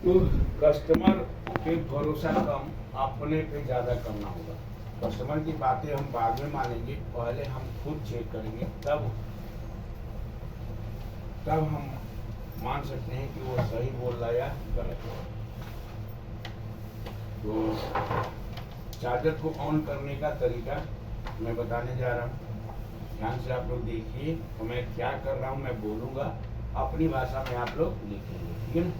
तो कस्टमर पे भरोसा कम, अपने पे ज़्यादा करना होगा। कस्टमर की बातें हम बाद में मानेंगे, पहले हम खुद चेक करेंगे, तब हम मान सकते हैं कि वो सही बोल रहा है या गलत। तो चार्जर को ऑन करने का तरीका मैं बताने जा रहा हूँ। ध्यान से आप लोग देखिए, तो मैं क्या कर रहा हूँ मैं बोलूँगा, अपनी भाषा में आप लोग लिखेंगे, ठीक है ना।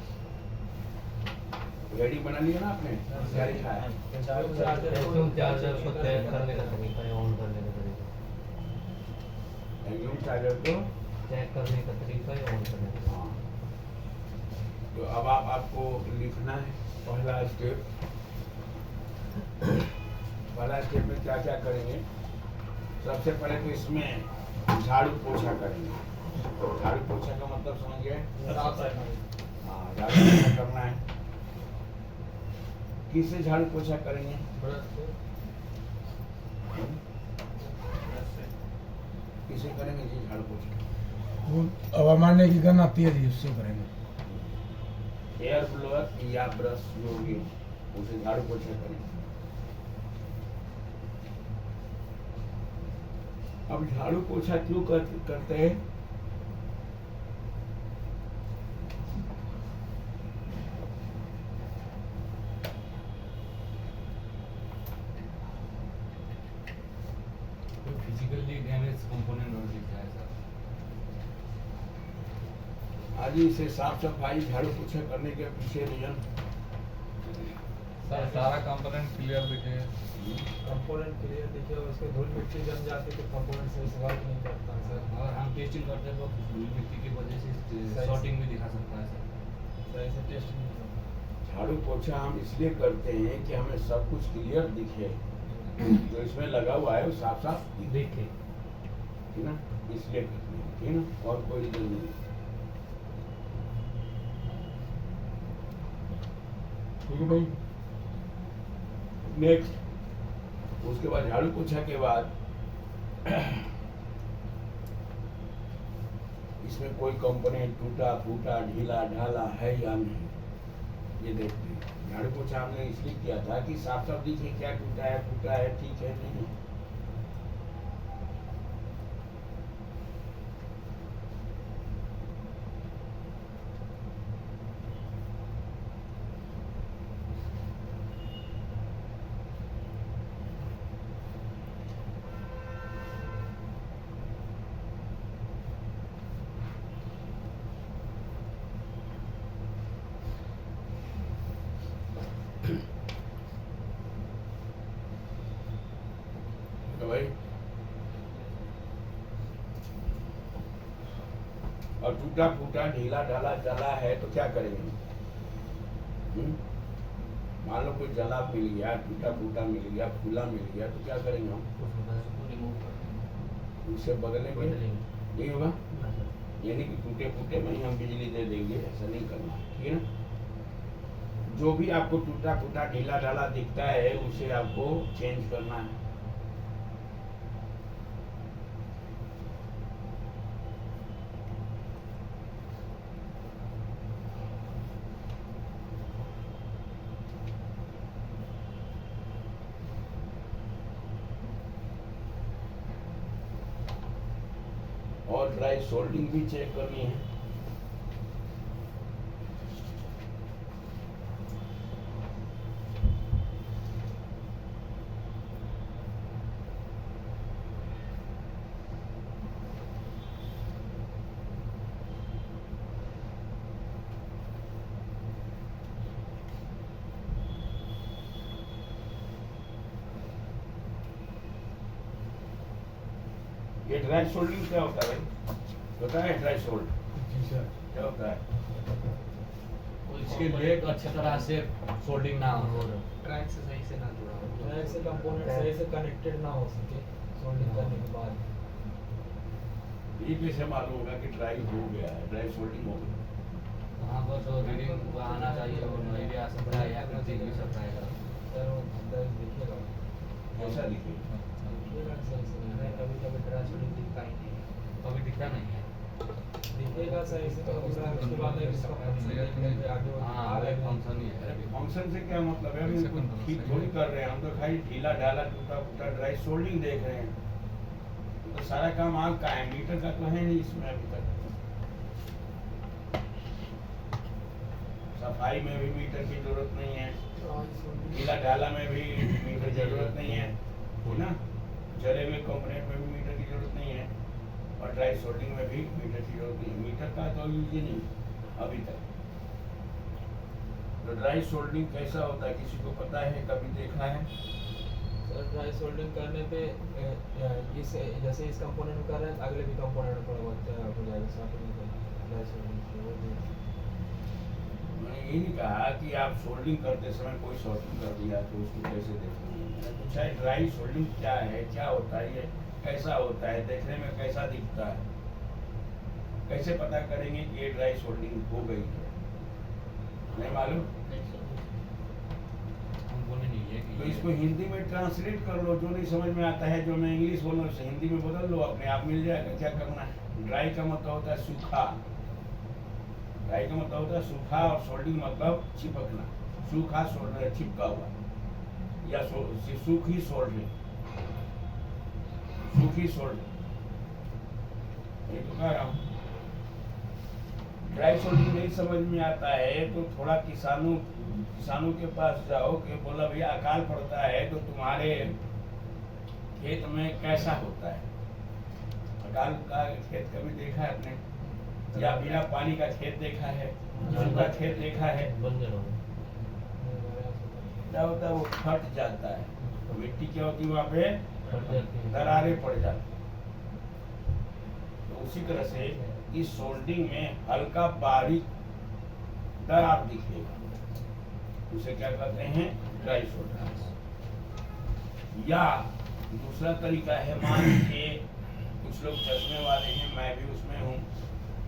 रेडी बना लिया ना आपने, क्या लिखा है? चार्जर को चेक करने का तरीका है, ऑन करने का तरीका। वैक्यूम चार्जर को चेक करने का तरीका है, ऑन करने का। हाँ, तो अब आपको लिखना है पहला स्टेप। पहला स्टेप में क्या क्या करेंगे? सबसे पहले तो इसमें झाड़ू पोछा करेंगे। झाड़ू पोछा का मतलब समझ गए? हाँ, झाड़ू पोछा करना है। किससे झाड़ू पोछा करेंगे? किसे करेंगे जी झाड़ू पोछा? वो हवा मारने की गन आती है जी, उससे करेंगे। एयर ब्लोअर या ब्रश जो भी उसे झाड़ू पोछा करेंगे। अब झाड़ू पोछा क्यों करते हैं? फिजिकली डैमेज कंपोनेंट और दिखता है सर। आज इसे साफ सफाई झाड़ू पोछा करने के पीछे रीजन सर सारा कंपोनेंट क्लियर दिखे। कंपोनेंट क्लियर दिखे और उसके धूल मिट्टी जम जाती तो कंपोनेंट सही से वर्क नहीं करता है सर। और हम टेस्टिंग करते वक्त धूल मिट्टी की वजह से शॉर्टिंग भी दिखा सकता है सर। सही से टेस्ट नहीं करता। झाड़ू पोछा हम इसलिए करते हैं कि हमें सब कुछ क्लियर दिखे, जो इसमें लगा हुआ है वो साफ साफ देखे। ठीक ना, इसलिए करते हैं, ठीक ना, और कोई रीजन नहीं। ठीक है भाई। नेक्स्ट, उसके बाद झाड़ू पोछा के बाद इसमें कोई कंपोनेंट टूटा फूटा ढीला ढाला है या नहीं, ये देखते हैं। झाड़ू पोछा हमने इसलिए किया था कि साफ साफ दिखे क्या टूटा है फूटा है, ठीक है नहीं। तो भाई, और टूटा फूटा ढीला ढाला जला है तो क्या करेंगे? मान लो कोई जला मिल गया, टूटा फूटा मिल गया, फूला मिल गया, तो क्या करेंगे हम? उसको रिमूव कर उससे बदलेंगे, देंगे। यही होगा। यानी कि टूटे फूटे में ही हम बिजली दे देंगे, ऐसा नहीं करना, ठीक है ना। जो भी आपको टूटा फूटा ढीला ढाला दिखता है उसे आपको चेंज करना है। और ड्राई सोल्डिंग भी चेक करनी है। ये ड्राई सोल्डिंग क्या होता है भाई? पता है ड्राई सोल्ड जी सर। क्या होता है? और इसके लेग अच्छी तरह से सोल्डिंग ना हो। ट्रैक से सही से ना जुड़ा हो, ट्रैक से कंपोनेंट सही से कनेक्टेड ना हो सके सोल्डिंग करने के बाद। ये कैसे मालूम होगा कि ड्राई हो गया है, ड्राई सोल्डिंग हो गई? वहाँ पर तो रीडिंग आना चाहिए और नहीं भी आ सकता है या फिर भी सकता है। सर वो अंदर दिखेगा, कैसा दिखे? दिखेगा सही से। नहीं कभी कभी ड्राई सोल्डिंग दिखता ही नहीं है। कभी दिखता नहीं है। दिखेगा सही से तो उसके बाद में इसका फंक्शन देखने पे आगे हाँ आगे एक फंक्शन ही अरे है। फंक्शन से क्या मतलब है, अभी कुछ ठीक थोड़ी कर रहे हैं हम, तो खाली ढीला ढाला टूटा फूटा ड्राई सोल्डिंग देख रहे हैं। तो सारा काम आग का है, मीटर का तो है नहीं इसमें अभी तक। सफाई में भी मीटर की जरूरत नहीं है, ढीला ढाला में भी मीटर की जरूरत नहीं है ना, जले हुए कंपोनेंट में भी मीटर की जरूरत नहीं है, और ड्राई सोल्डिंग में भी मीटर की जरूरत नहीं है। मीटर का तो यूज ही नहीं अभी तक। तो ड्राई सोल्डिंग कैसा होता है, किसी को पता है, कभी देखा है? सर ड्राई सोल्डरिंग करने पे इस जैसे इस कंपोनेंट में कर रहे हैं अगले भी कंपोनेंट पर हो जाएगा स्टार्टिंग में ड्राई सोल्डरिंग से वो भी। मैंने ये नहीं कहा कि आप सोल्डिंग करते समय कोई शॉर्टिंग कर दिया तो उसको कैसे देखना है। मैंने पूछा है ड्राई सोल्डिंग क्या है, क्या होता है, ये कैसा होता है, देखने में कैसा दिखता है, कैसे पता करेंगे कि ये ड्राई सोल्डिंग हो गई है? नहीं मालूम? हमको नहीं है कि तो इसको हिंदी में ट्रांसलेट कर लो, जो नहीं समझ में आता है, जो मैं इंग्लिश बोल रहा हूँ उसे हिंदी में बदल लो, अपने आप मिल जाएगा। क्या करना है? ड्राई का मतलब होता है सूखा, ड्राई का मतलब होता है सूखा, और सोल्डिंग मतलब चिपकना, सूखा सोल्डर चिपका हुआ, या सूखी सोल्डरिंग, सूखी सोल्डरिंग, ये तो कह रहा हूँ। ड्राई सोल्डिंग नहीं समझ में आता है तो थोड़ा किसानों के पास जाओ कि बोला भैया अकाल पड़ता है तो तुम्हारे खेत में कैसा होता है? अकाल का खेत कभी देखा है आपने, या बिना पानी का खेत देखा है, सूखा खेत देखा है? बंजर हो क्या होता है, वो फट जाता है, तो मिट्टी क्या होती है वहाँ पे, फट जाती है। दरारें पड़ जाती हैं। तो उसी तरह से इस सोल्डिंग में हल्का बारीक दरार दिखेगा, उसे क्या कहते हैं, ड्राई सोल्डरिंग। या दूसरा तरीका है, मान लीजिए कुछ लोग चश्मे वाले हैं, मैं भी उसमें हूँ,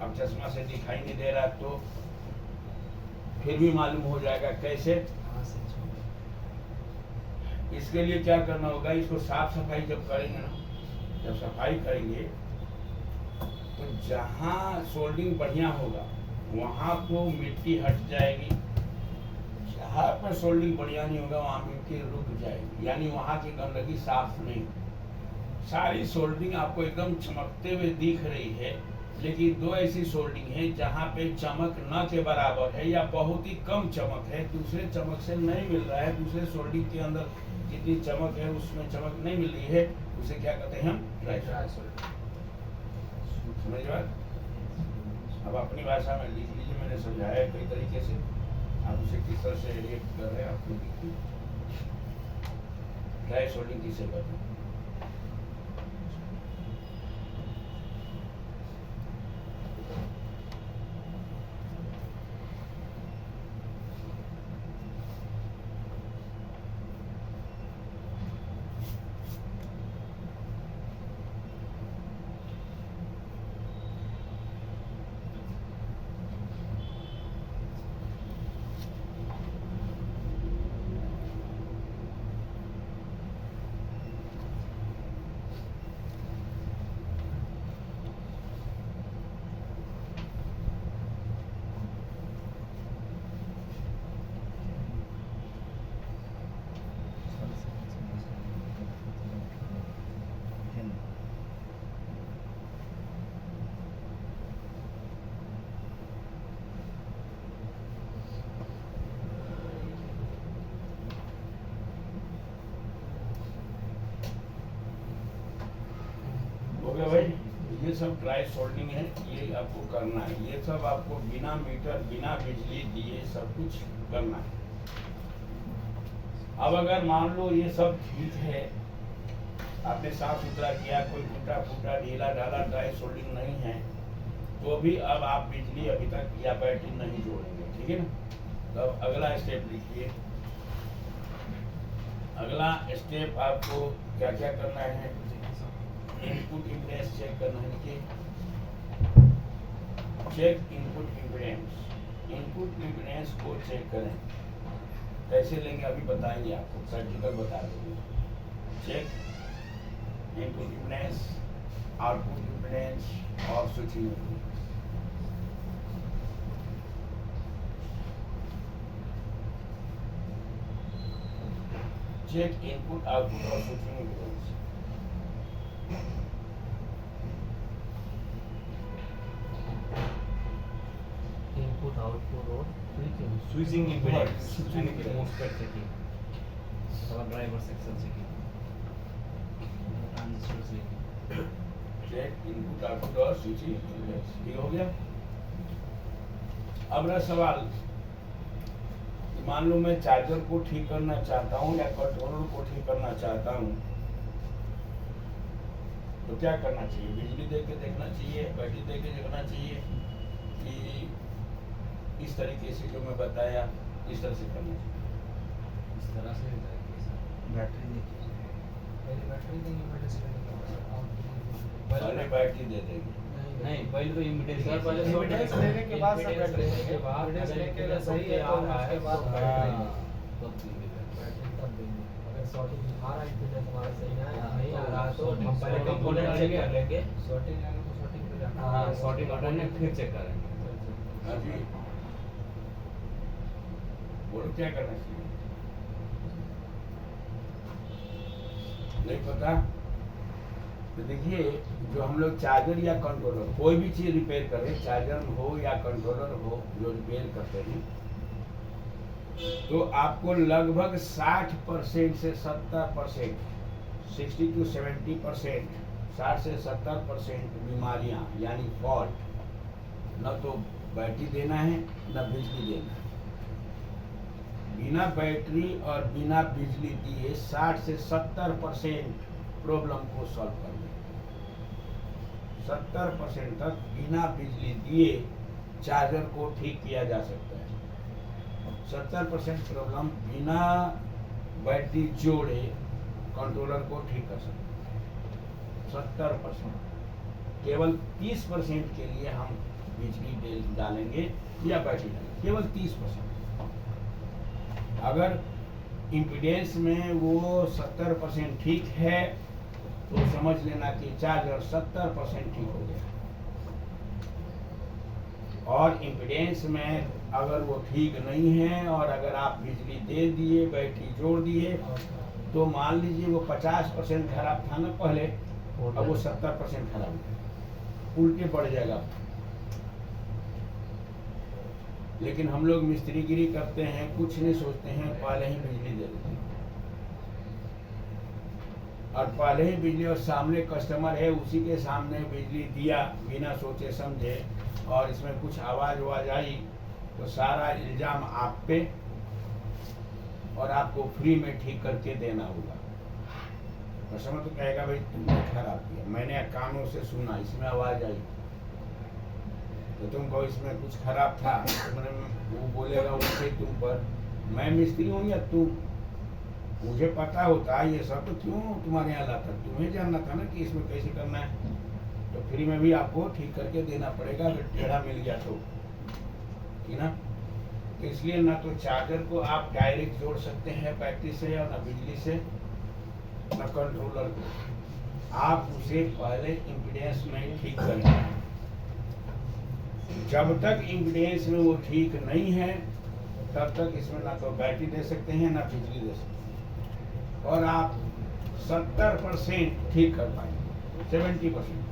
अब चश्मा से दिखाई नहीं दे रहा तो फिर भी मालूम हो जाएगा कैसे। इसके लिए क्या करना होगा, इसको साफ सफाई जब करेंगे ना, जब सफाई करेंगे तो जहाँ सोल्डिंग बढ़िया होगा वहाँ को मिट्टी हट जाएगी, जहाँ पर सोल्डिंग बढ़िया नहीं होगा वहाँ मिट्टी रुक जाएगी, यानी वहाँ की गंदगी साफ नहीं। सारी सोल्डिंग आपको एकदम चमकते हुए दिख रही है, लेकिन दो ऐसी सोल्डिंग है जहाँ पे चमक न के बराबर है या बहुत ही कम चमक है, दूसरे चमक से नहीं मिल रहा है, दूसरे सोल्डिंग के अंदर जितनी चमक है उसमें चमक नहीं मिल रही है, उसे क्या कहते हैं हम, ड्राई सोल्डिंग। समझ बात? अब अपनी भाषा में लिख लीजिए, मैंने समझाया कई तरीके से, आप उसे किस तरह से रिएक्ट कर रहे हैं आपको लिखिए। ड्राई सोल्डिंग किसे कहते हैं? हो गया भाई, ये सब ड्राई सोल्डिंग है, ये आपको करना है, ये सब आपको बिना मीटर बिना बिजली दिए सब कुछ करना है। अब अगर मान लो ये सब ठीक है, आपने साफ सुथरा किया, कोई टूटा फूटा ढीला ढाला ड्राई सोल्डिंग नहीं है, तो भी अब आप बिजली अभी तक या बैटरी नहीं जोड़ेंगे, ठीक है ना। तो अब अगला स्टेप लिखिए। अगला स्टेप आपको क्या क्या करना है, इनपुट इम्पीडेंस चेक करना है कि check input impedance, input impedance को चेक करें। कैसे लेंगे अभी बताएंगे आपको, प्रैक्टिकल बता देंगे। Check input impedance, output impedance और switching impedance. Check input output और स्विचिंग इम्पीडेंस। इनपुट आउटपुट और स्विचिंग स्विचिंग इम्पीडेंस Switching यानी कि MOSFET चेकिंग और driver section checking transistor checking. Check input output और स्विचिंग इम्पीडेंस। ठीक हो गया। अब रहा सवाल, मान लो मैं चार्जर को ठीक करना चाहता हूँ या कंट्रोलर को ठीक करना चाहता हूँ, तो क्या करना चाहिए? बिजली दे के देखना चाहिए, बैटरी दे के देखना चाहिए, कि इस तरीके से जो मैं बताया इस तरह से करना चाहिए? इस तरह से पहले बैटरी देंगे, बैटरी से पहले बैटरी दे देंगे। नहीं, पहले तो इम्पीडेंस सर पहले Impedance लेने के बाद सब Impedance बैटरी लेने के बाद Impedance अगर लेके impedance सही है आ तो रहा है उसके बाद तो बैटरी बैटरी तब देंगे। अगर शॉर्टिंग दिखा रहा है impedance हमारा सही है हाँ, नहीं आ तो रहा तो sorting- हम पहले sorting कंपोनेंट करने चेक के- कर लेंगे। शॉर्टिंग लेने को शॉर्टिंग पे जाना हाँ, सॉर्टिंग हटाने फिर चेक करेंगे। हाँ जी, बोलो क्या करना चाहिए? नहीं पता? तो देखिए, जो हम लोग चार्जर या कंट्रोलर कोई भी चीज रिपेयर करें, चार्जर हो या कंट्रोलर हो, जो रिपेयर करते हैं, तो आपको लगभग 60% से 70%, 60 to 70%, 60 से 70% बीमारियां यानी फॉल्ट न तो बैटरी देना है न बिजली देना है। बिना बैटरी और बिना बिजली दिए 60 से 70% प्रॉब्लम को सॉल्व कर लें। 70% तक बिना बिजली दिए चार्जर को ठीक किया जा सकता है। 70% प्रॉब्लम बिना बैटरी जोड़े कंट्रोलर को ठीक कर सकते हैं। 70%। केवल 30% के लिए हम बिजली डालेंगे या बैटरी डालेंगे, केवल 30%। अगर इम्पीडेंस में वो 70% ठीक है तो समझ लेना कि चार्जर 70% ठीक हो गया। और इम्पीडेंस में अगर वो ठीक नहीं है और अगर आप बिजली दे दिए, बैटरी जोड़ दिए, तो मान लीजिए वो 50% खराब था ना पहले, अब वो 70% खराब है, उल्टे बढ़ जाएगा। लेकिन हम लोग मिस्त्रीगिरी करते हैं, कुछ नहीं सोचते हैं, पहले ही बिजली दे देते हैं। और पहले ही बिजली, और सामने कस्टमर है, उसी के सामने बिजली दिया बिना सोचे समझे, और इसमें कुछ आवाज वाज आई तो सारा इल्जाम आप पे, और आपको फ्री में ठीक करके देना होगा। कस्टमर तो कहेगा भाई तुमने खराब किया, मैंने कानों से सुना, इसमें आवाज आई तो तुम कहो इसमें कुछ खराब था, तो मैंने वो बोलेगा उससे तुम पर, मैं मिस्त्री हूँ या तुम? मुझे पता होता है ये सब, तो क्यों तुम्हारे यहाँ लाता? तुम्हें जानना था ना कि इसमें कैसे करना है। तो फ्री में भी आपको ठीक करके देना पड़ेगा अगर टेढ़ा मिल गया तो, ठीक ना? तो इसलिए ना तो चार्जर को आप डायरेक्ट जोड़ सकते हैं बैटरी से, और ना बिजली से, ना कंट्रोलर को। आप उसे पहले इम्पीडेंस में ठीक करें। जब तक इम्पीडेंस में वो ठीक नहीं है तब तक इसमें ना तो बैटरी दे सकते हैं ना बिजली दे सकते हैं। और आप 70% ठीक कर पाएंगे, 70%।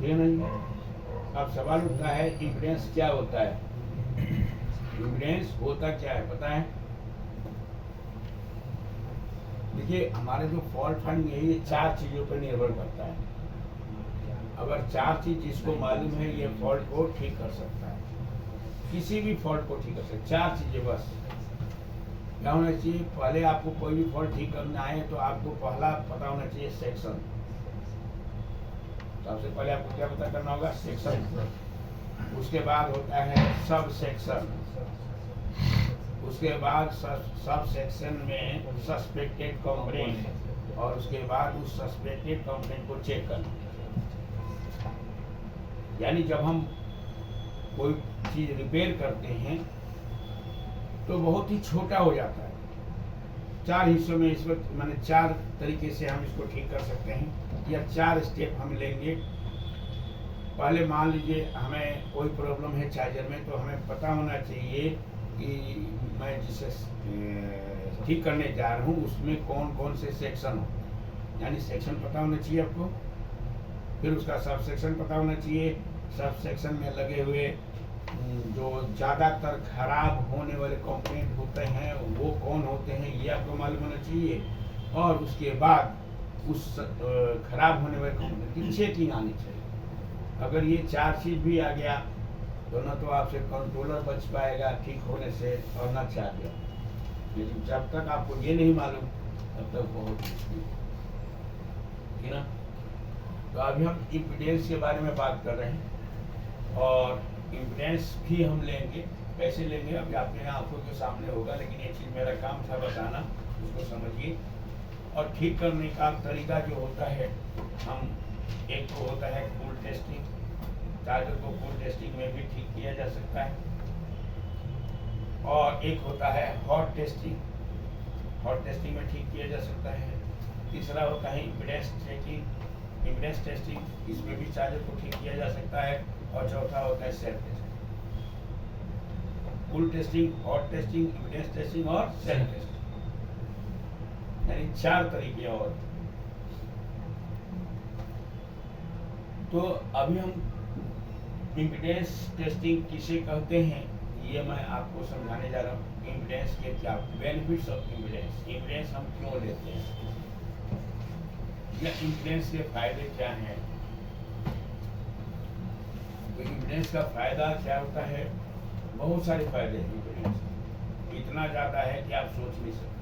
ये नहीं। अब सवाल उठता है इम्पीडेंस क्या होता है? इम्पीडेंस होता क्या है पता है? देखिए, हमारे जो फॉल्ट फाइंडिंग है ये 4 चीजों पर निर्भर करता है। अगर 4 चीज जिसको मालूम है ये फॉल्ट को ठीक कर सकता है, किसी भी फॉल्ट को ठीक कर सकता है। 4 चीजें बस। क्या होना चाहिए? पहले आपको कोई भी फॉल्ट ठीक करना है तो आपको पहला पता होना चाहिए सेक्शन। सबसे पहले आपको क्या पता करना होगा? सेक्शन। उसके बाद होता है सब सेक्शन। उसके बाद सब सेक्शन में सस्पेक्टेड कंपोनेंट, और उसके बाद उस सस्पेक्टेड कंपोनेंट को चेक करना। यानी जब हम कोई चीज रिपेयर करते हैं तो बहुत ही छोटा हो जाता है। 4 हिस्सों में इसको, माने 4 तरीके से हम इसको ठीक कर सकते हैं, या 4 स्टेप हम लेंगे। पहले मान लीजिए हमें कोई प्रॉब्लम है चार्जर में, तो हमें पता होना चाहिए कि मैं जिसे ठीक करने जा रहा हूँ उसमें कौन कौन से सेक्शन हो, यानी सेक्शन पता होना चाहिए आपको, फिर उसका सब सेक्शन पता होना चाहिए, सब सेक्शन में लगे हुए जो ज़्यादातर खराब होने वाले कंपोनेंट होते हैं वो कौन होते हैं ये आपको मालूम होना चाहिए, और उसके बाद उस खराब होने वाले कंपोनेंट की चेकिंग आनी चाहिए। अगर ये 4 चीज़ भी आ गया तो न तो आपसे कंट्रोलर बच पाएगा ठीक होने से और न चार्जर। लेकिन जब तक आपको ये नहीं मालूम तब तक बहुत मुश्किल है ना। तो अभी हम इम्पीडेंस के बारे में बात कर रहे हैं, और इम्पीडेंस भी हम लेंगे, कैसे लेंगे अभी आपके आंखों के सामने होगा, लेकिन ये चीज़ मेरा काम था बताना, उसको समझिए। और ठीक करने का तरीका जो होता है, हम एक तो होता है कूल टेस्टिंग, चार्जर को कूल टेस्टिंग में भी ठीक किया जा सकता है, और एक होता है हॉट टेस्टिंग, हॉट टेस्टिंग में ठीक किया जा सकता है। तीसरा होता है इम्पीडेंस चेकिंग, इम्पीडेंस टेस्टिंग, इसमें भी चार्जर को ठीक किया जा सकता है। और चौथा होता है self testing, cool testing, hot testing, impedance testing और सेल्फ टेस्टिंग, यानी 4 तरीके। और तो अभी हम इम्पीडेंस टेस्टिंग किसे कहते हैं ये मैं आपको समझाने जा रहा हूँ। इम्पीडेंस के क्या बेनिफिट्स ऑफ इम्पीडेंस, इम्पीडेंस हम क्यों लेते हैं या इम्पीडेंस के फायदे क्या हैं। तो इम्पीडेंस का फायदा क्या होता है, बहुत सारे फायदे हैं इम्पीडेंस, इतना ज़्यादा है कि आप सोच नहीं सकते।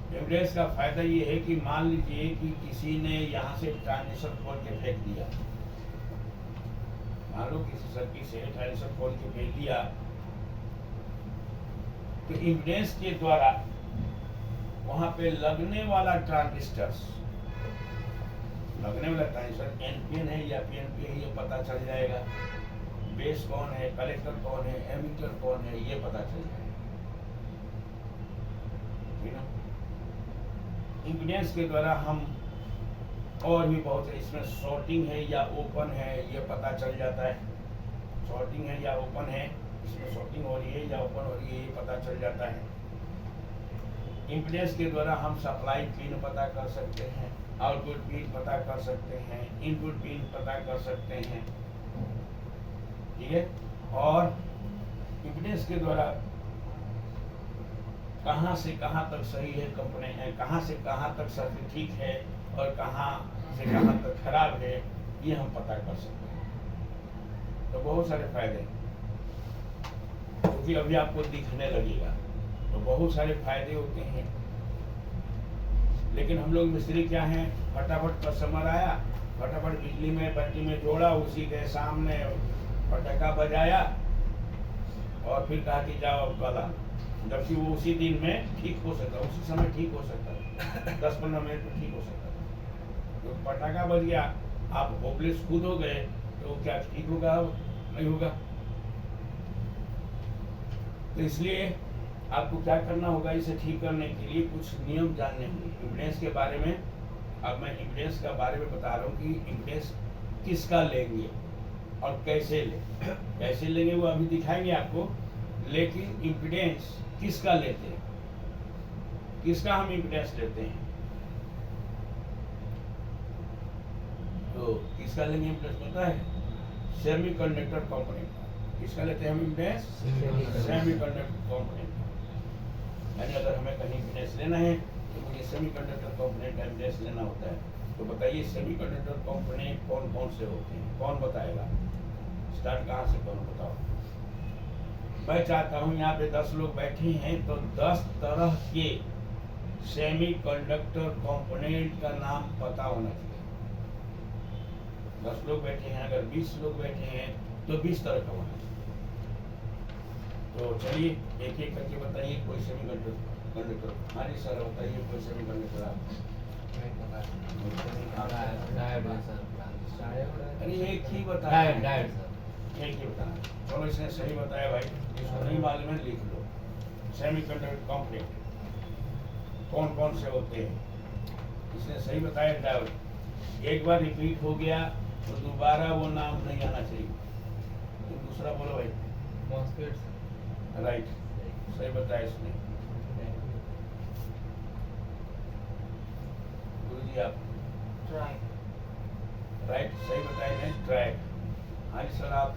इम्पीडेंस का फायदा ये है कि मान लीजिए कि किसी ने यहाँ से ट्रांजिस्टर खोल के फेंक दिया, मान लो किसी सर्किट से ट्रांजिस्टर खोल के फेंक दिया, तो इम्पीडेंस के द्वारा वहां पे लगने वाला ट्रांजिस्टर एनपीएन है या पीएनपी है ये पता चल जाएगा, बेस कौन है, कलेक्टर कौन है, एमिटर कौन है ये पता चल जाएगा, ठीक है। इम्पीडेंस के द्वारा हम और भी बहुत है, इसमें शॉर्टिंग है या ओपन है ये पता चल जाता है, शॉर्टिंग है या ओपन है, इसमें शॉर्टिंग हो रही है या ओपन हो रही है ये पता चल जाता है। इम्पीडेंस के द्वारा हम सप्लाई पिन पता कर सकते हैं, आउटपुट पिन पता कर सकते हैं, इनपुट पिन पता कर सकते हैं, ठीक है। और इम्पीडेंस के द्वारा कहाँ से कहाँ तक सही है कंपनी है, कहाँ से कहाँ तक सर्किट ठीक है और कहाँ से कहाँ तक खराब है ये हम पता कर सकते हैं। तो बहुत सारे फायदे हैं, क्योंकि अभी आपको दिखने लगेगा, तो बहुत सारे फायदे होते हैं। लेकिन हम लोग मिस्त्री क्या हैं, फटाफट कस्टमर आया, फटाफट बिजली में बत्ती में जोड़ा, उसी के सामने पटाखा बजाया और फिर कहा कि जाओ अब कल, जबकि वो उसी दिन में ठीक हो सकता, उसी समय ठीक हो सकता, 10-15 मिनट में ठीक हो सकता। तो पटाखा बज गया, आप होपलेस खुद हो गए, तो क्या ठीक होगा? नहीं होगा। तो इसलिए आपको क्या करना होगा, इसे ठीक करने के लिए कुछ नियम जानने होंगे इम्पीडेंस के बारे में। अब मैं इम्पीडेंस के बारे में बता रहा हूँ कि इम्पीडेंस किसका लेंगे और कैसे लेंगे। कैसे लेंगे वो अभी दिखाएंगे आपको, लेकिन इम्पीडेंस किसका लेते हैं, किसका हम इम्पीडेंस लेते हैं, तो किसका लेंगे इम्पीडेंस पता है? सेमीकंडक्टर कंपोनेंट का। किसका लेते हैं हम इम्पीडेंस? सेमीकंडक्टर कंपोनेंट का। यानी अगर हमें कहीं इम्पीडेंस लेना है तो मुझे सेमीकंडक्टर कंपोनेंट का इम्पीडेंस लेना होता है। तो बताइए सेमीकंडक्टर कंपोनेंट कौन कौन से होते हैं, कौन बताएगा? स्टार्ट कहाँ से कौन बताओ? मैं चाहता हूँ यहाँ पे 10 लोग बैठे हैं तो 10 तरह के सेमीकंडक्टर कंपोनेंट का नाम पता होना चाहिए। 10 लोग बैठे हैं, अगर 20 लोग बैठे हैं तो 20 तरह का होना चाहिए। तो चलिए एक एक करके बताइए कोई सेमीकंडक्टर। हाँ जी सर बताइए कोई सेमीकंडक्टर आप। अरे एक ही बताया, एक ही बताना। चलो इसने सही बताया भाई, इसको नहीं मालूम है लिख लो। सेमीकंडक्टर कंपोनेंट कौन कौन से होते हैं, इसने सही बताया ड्राइवर। एक बार रिपीट हो गया तो दोबारा वो नाम नहीं आना चाहिए। तो दूसरा बोलो भाई। मॉस्फेट्स राइट, सही बताया इसने। गुरु जी आप राइट, सही बताया नहीं, ट्रैक। हाँ जी सर आप।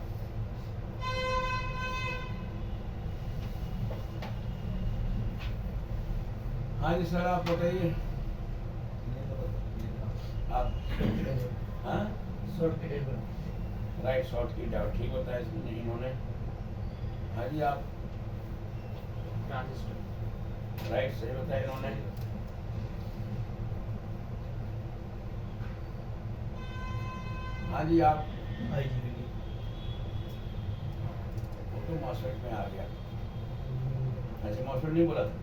हाँ जी सर आप बताइए। आप हाँ राइट, शॉर्ट की डाउट ठीक बताया इसने इन्होंने। हाँ जी आप। ट्रांजिस्टर राइट, सही बताया इन्होंने। हाँ जी आप। वो तो मॉस्फेट में आ गया। ऐसे मॉस्फेट नहीं बोला था।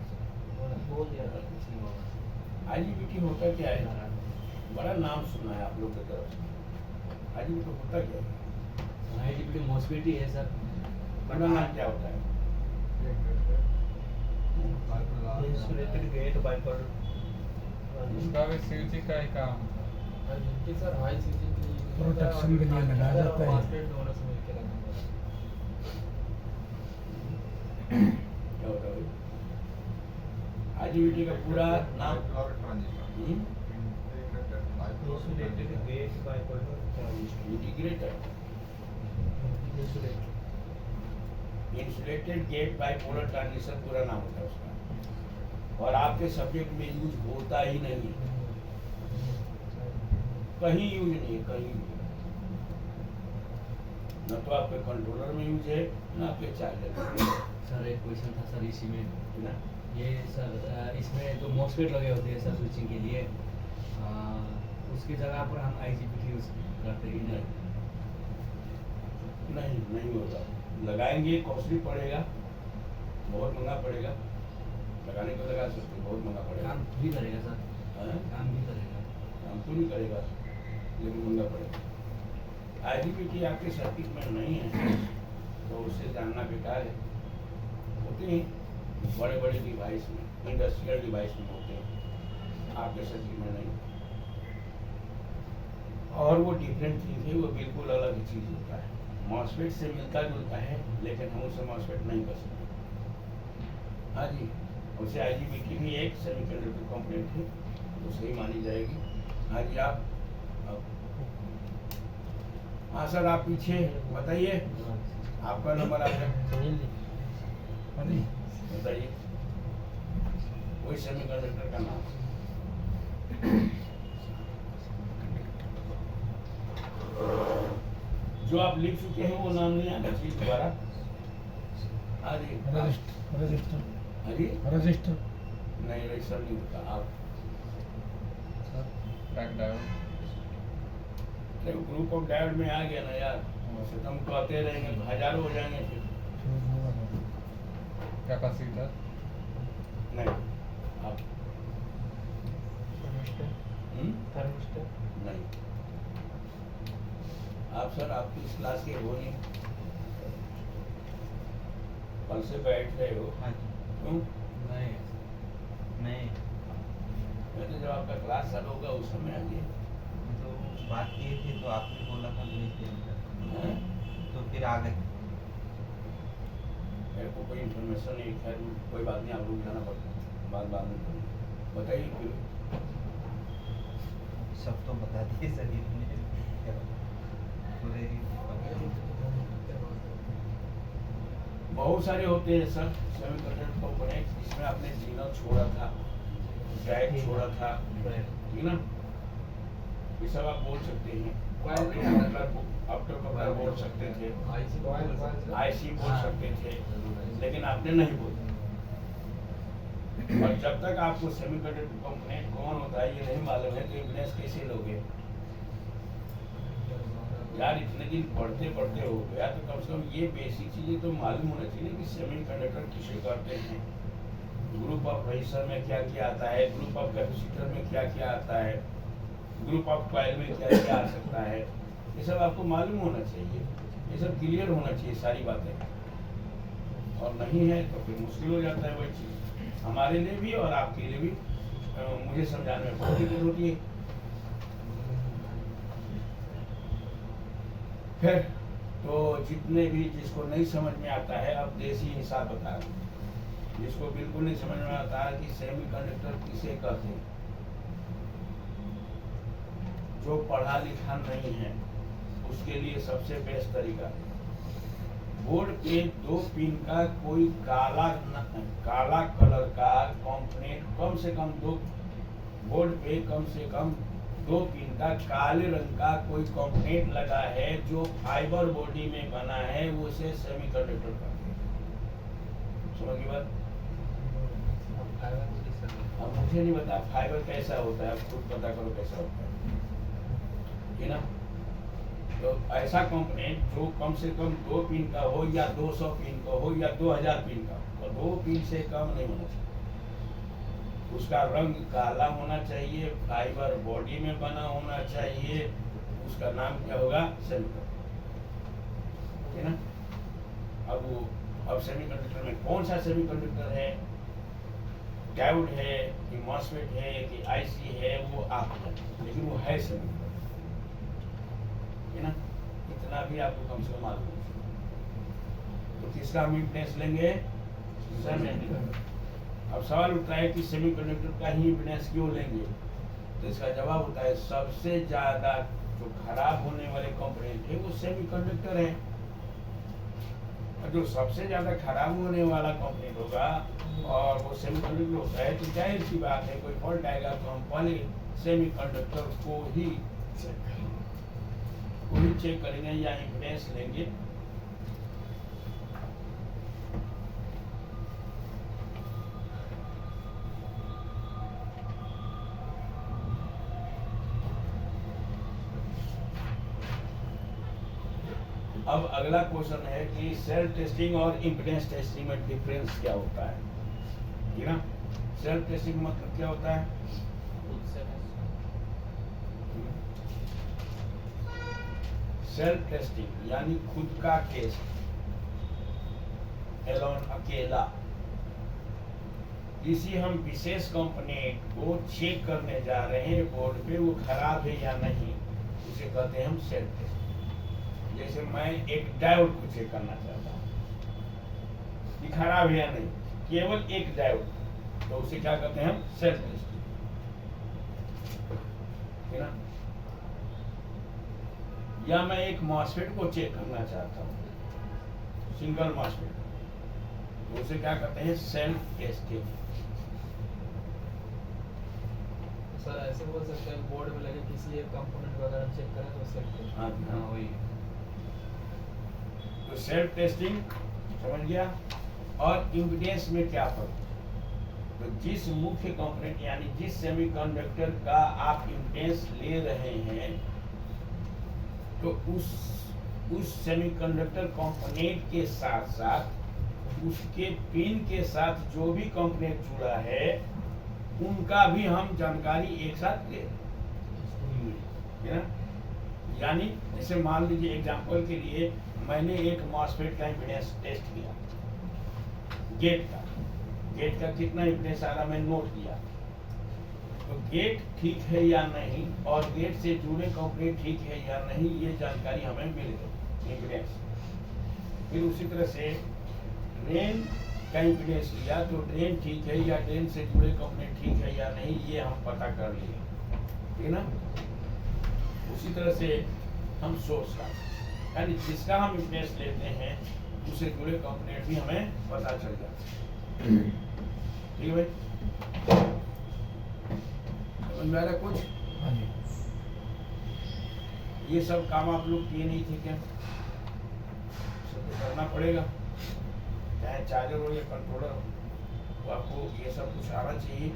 IGBT होता क्या है? बड़ा नाम सुना है आप लोग की तरफ से। IGBT होता क्या है? IGBT मॉस्फेट ही है सर। बड़ा नाम क्या होता है? इंसुलेटेड गेट बाइपोलर उसका भी स्विचिंग का ही काम होता है। जिनकी सर हाई स्विचिंग के लिए प्रोटेक्शन के लिए लगाया जाता है। मॉस्फेट दोनों से मिलकर लगाया जाता है। क्या होता है भाई? IGBT का पूरा नाम insulated gate bipolar transistor integrator, insulated insulated gate bipolar transistor पूरा नाम होता है उसका। और आपके सब्जेक्ट में यूज होता ही नहीं है, कहीं यूज नहीं है, कहीं भी। न तो आपके कंट्रोलर में यूज है, न आपके चार्जर में। सर एक क्वेश्चन था सर इसी में, ना ये सर इसमें जो मॉस्फेट लगे होते हैं सर स्विचिंग के लिए, उसकी जगह पर हम IGBT यूज करते ही नहीं। नहीं नहीं होगा। लगाएंगे कॉस्टली पड़ेगा, बहुत महंगा पड़ेगा। लगाने को लगा सकते, बहुत महंगा पड़ेगा। काम भी करेगा सर, हाँ? काम भी करेगा। काम तो नहीं करेगा लेकिन महंगा पड़ेगा। IGBT आपके सर्किट में नहीं है तो उसे जानना बेकार है। होते हैं बड़े बड़े डिवाइस में, इंडस्ट्रियल डिवाइस में होते हैं, आपके सर्किट में नहीं। और वो डिफरेंट चीज़ है, वो बिल्कुल अलग ही चीज़ होता है। मॉस्फेट से मिलता जुलता है लेकिन हम उसे मॉस्फेट नहीं कर सकते। हाँ जी, उसे IGBT भी एक सेमीकंडक्टर कंपोनेंट है तो सही मानी जाएगी। हाँ जी आप। हाँ सर आप पीछे बताइए, आपका नंबर आ गया, अरे बताइए वही सेमीकंडक्टर का नाम। जो आप लिख चुके हैं वो नाम नहीं आना चाहिए दोबारा। हाँ जी रजिस्टर हाँ जी रजिस्टर नहीं, रजिस्टर नहीं होता। आप back diode group of diode में आ गया ना यार, वैसे तो हम कहते रहेंगे तो हजारों हो जाएंगे फिर। कैपेसिटर नहीं आप थर्मिस्टर नहीं। आप सर आपकी इस क्लास के हो नहीं, कल से बैठ रहे हो क्यों? नहीं पहले जब आपका क्लास चालू होगा उस समय आइए। तो बात ये थी तो आपने बोला था भेज देंगे हैं? तो फिर आ गए। मेरे को कोई इन्फॉर्मेशन नहीं, खैर कोई बात नहीं, आप लोग जाना पड़ता है, बाद में करेंगे। बताइए क्यों? सब तो बता दिए सही पूरे बहुत सारे होते हैं सर सेमीकंडक्टर कंपोनेंट, जिसमें आपने जीना छोड़ा था, ड्राइव छोड़ा था, ठीक ना? ये सब आप बोल सकते हैं। ऑप्टोकपलर बोल सकते थे, IC बोल सकते थे, लेकिन आपने नहीं बोला। और जब तक आपको सेमीकंडक्टर कंपोनेंट कौन होता है ये नहीं मालूम है तो एविडेंस कैसे लोगे? यार इतने दिन पढ़ते पढ़ते हो गया तो कम से कम ये बेसिक चीजें तो मालूम होना चाहिए कि सेमीकंडक्टर किसे कहते हैं, ग्रुप ऑफ रेजिस्टर में क्या क्या आता है, ग्रुप ऑफ कैपेसिटर में क्या क्या आता है, ग्रुप ऑफ कॉइल में क्या क्या आ सकता है। ये सब आपको मालूम होना चाहिए, ये सब क्लियर होना चाहिए सारी बातें। और नहीं है तो फिर मुश्किल हो जाता है वही चीज़ हमारे लिए भी और आपके लिए भी। मुझे समझाने में बहुत दिक्कत होती है। फिर तो जितने भी जिसको नहीं समझ में आता है, अब देसी हिसाब बता रहा हूं। जिसको बिल्कुल नहीं समझ में आता है कि सेमीकंडक्टर किसे कहते हैं, जो पढ़ा लिखा नहीं है उसके लिए सबसे बेस्ट तरीका, बोर्ड पे 2 पिन का कोई काला कलर का कंपोनेंट, कम से कम 2 बोर्ड पे कम से कम 2 पिन का काले रंग का कोई कंपोनेंट लगा है जो फाइबर बॉडी में बना है, वो उसे सेमीकंडक्टर कहते हैं। समझ गई बात? अब मुझे नहीं पता फाइबर कैसा होता है, आप खुद पता करो कैसा होता है ना। तो ऐसा कंपोनेंट जो कम से कम 2 पिन का हो या 200 पिन का हो या 2000 पिन का हो, और 2 पिन से कम नहीं होना चाहिए। उसका रंग काला होना चाहिए, फाइबर बॉडी में बना होना चाहिए, उसका नाम क्या होगा? सेमीकंडक्टर, है ना। अब सेमीकंडक्टर में कौन सा सेमीकंडक्टर है, डायोड है कि मॉसफेट है कि आईसी है, वो आप जानते, लेकिन वो है सेमीकंडक्टर, है ना। इतना भी आपको कम से कम मालूम है। तो किसका हम इम्पीडेंस लेंगे? सेमीकंडक्टर। अब सवाल उठता है कि सेमीकंडक्टर का ही इम्पीडेंस क्यों लेंगे? तो इसका जवाब होता है सबसे ज्यादा जो खराब होने वाले कंपोनेंट है वो सेमीकंडक्टर है, और जो सबसे ज्यादा खराब होने वाला कंपोनेंट होगा और वो सेमीकंडक्टर होता है, तो जाहिर सी बात है कोई फॉल्ट आएगा तो हम पहले सेमीकंडक्टर को ही चेक करेंगे या इम्पीडेंस लेंगे। अब अगला क्वेश्चन है कि सेल्फ टेस्टिंग और इम्पीडेंस टेस्टिंग में डिफरेंस क्या होता है, ठीक है ना। सेल्फ टेस्टिंग मतलब क्या होता है? सेल्फ टेस्टिंग यानी खुद का टेस्ट, एलोन, अकेला। किसी हम विशेष कंपोनेंट को चेक करने जा रहे हैं बोर्ड पे, वो खराब है या नहीं, उसे कहते हैं हम सेल्फ टेस्टिंग। जैसे मैं एक डायोड को चेक करना चाहता हूँ कि खराब है या नहीं, केवल एक डायोड, तो उसे क्या कहते हैं हम? सेल्फ टेस्टिंग, है ना। या मैं एक मॉसफेट को चेक करना चाहता हूँ, सिंगल मॉसफेट, तो उसे क्या कहते हैं? Self testing. सर ऐसे बोल सकते हैं बोर्ड में लगे किसी एक कंपोनेंट वगैरह चेक करें तो सेल्फ हाँ हाँ वही। तो सेल्फ टेस्टिंग समझ गया। और इम्पीडेंस में क्या फर्क? तो जिस मुख्य कंपोनेंट यानी जिस सेमीकंडक्टर का आप इम्पीडेंस ले रहे हैं, तो उस सेमीकंडक्टर कंपोनेंट के साथ साथ उसके पिन के साथ जो भी कंपोनेंट जुड़ा है उनका भी हम जानकारी एक साथ ले रहे हैं, यानी जैसे मान लीजिए एग्जांपल के लिए मैंने एक मॉसफेट का इम्पीडेंस टेस्ट किया, गेट का कितना इम्पीडेंस आ रहा मैं नोट किया, तो गेट ठीक है या नहीं और गेट से जुड़े कंपोनेंट ठीक है या नहीं, ये जानकारी हमें मिल गई इम्पीडेंस। फिर उसी तरह से ड्रेन का इम्पीडेंस लिया, तो ड्रेन ठीक है या ड्रेन से जुड़े कंपोनेंट ठीक है या नहीं, ये हम पता कर लिए, ठीक है ना। उसी तरह से हम सोर्स का, यानी जिसका हम इम्पीडेंस लेते हैं उससे जुड़े कंपोनेंट भी हमें पता चल जाता है, ठीक है भाई। समझ में आ रहा कुछ? हाँ जी। ये सब काम आप लोग किए नहीं थे क्या? सब तो करना पड़ेगा, चाहे चार्जर हो या कंट्रोलर हो, तो आपको ये सब कुछ आना चाहिए।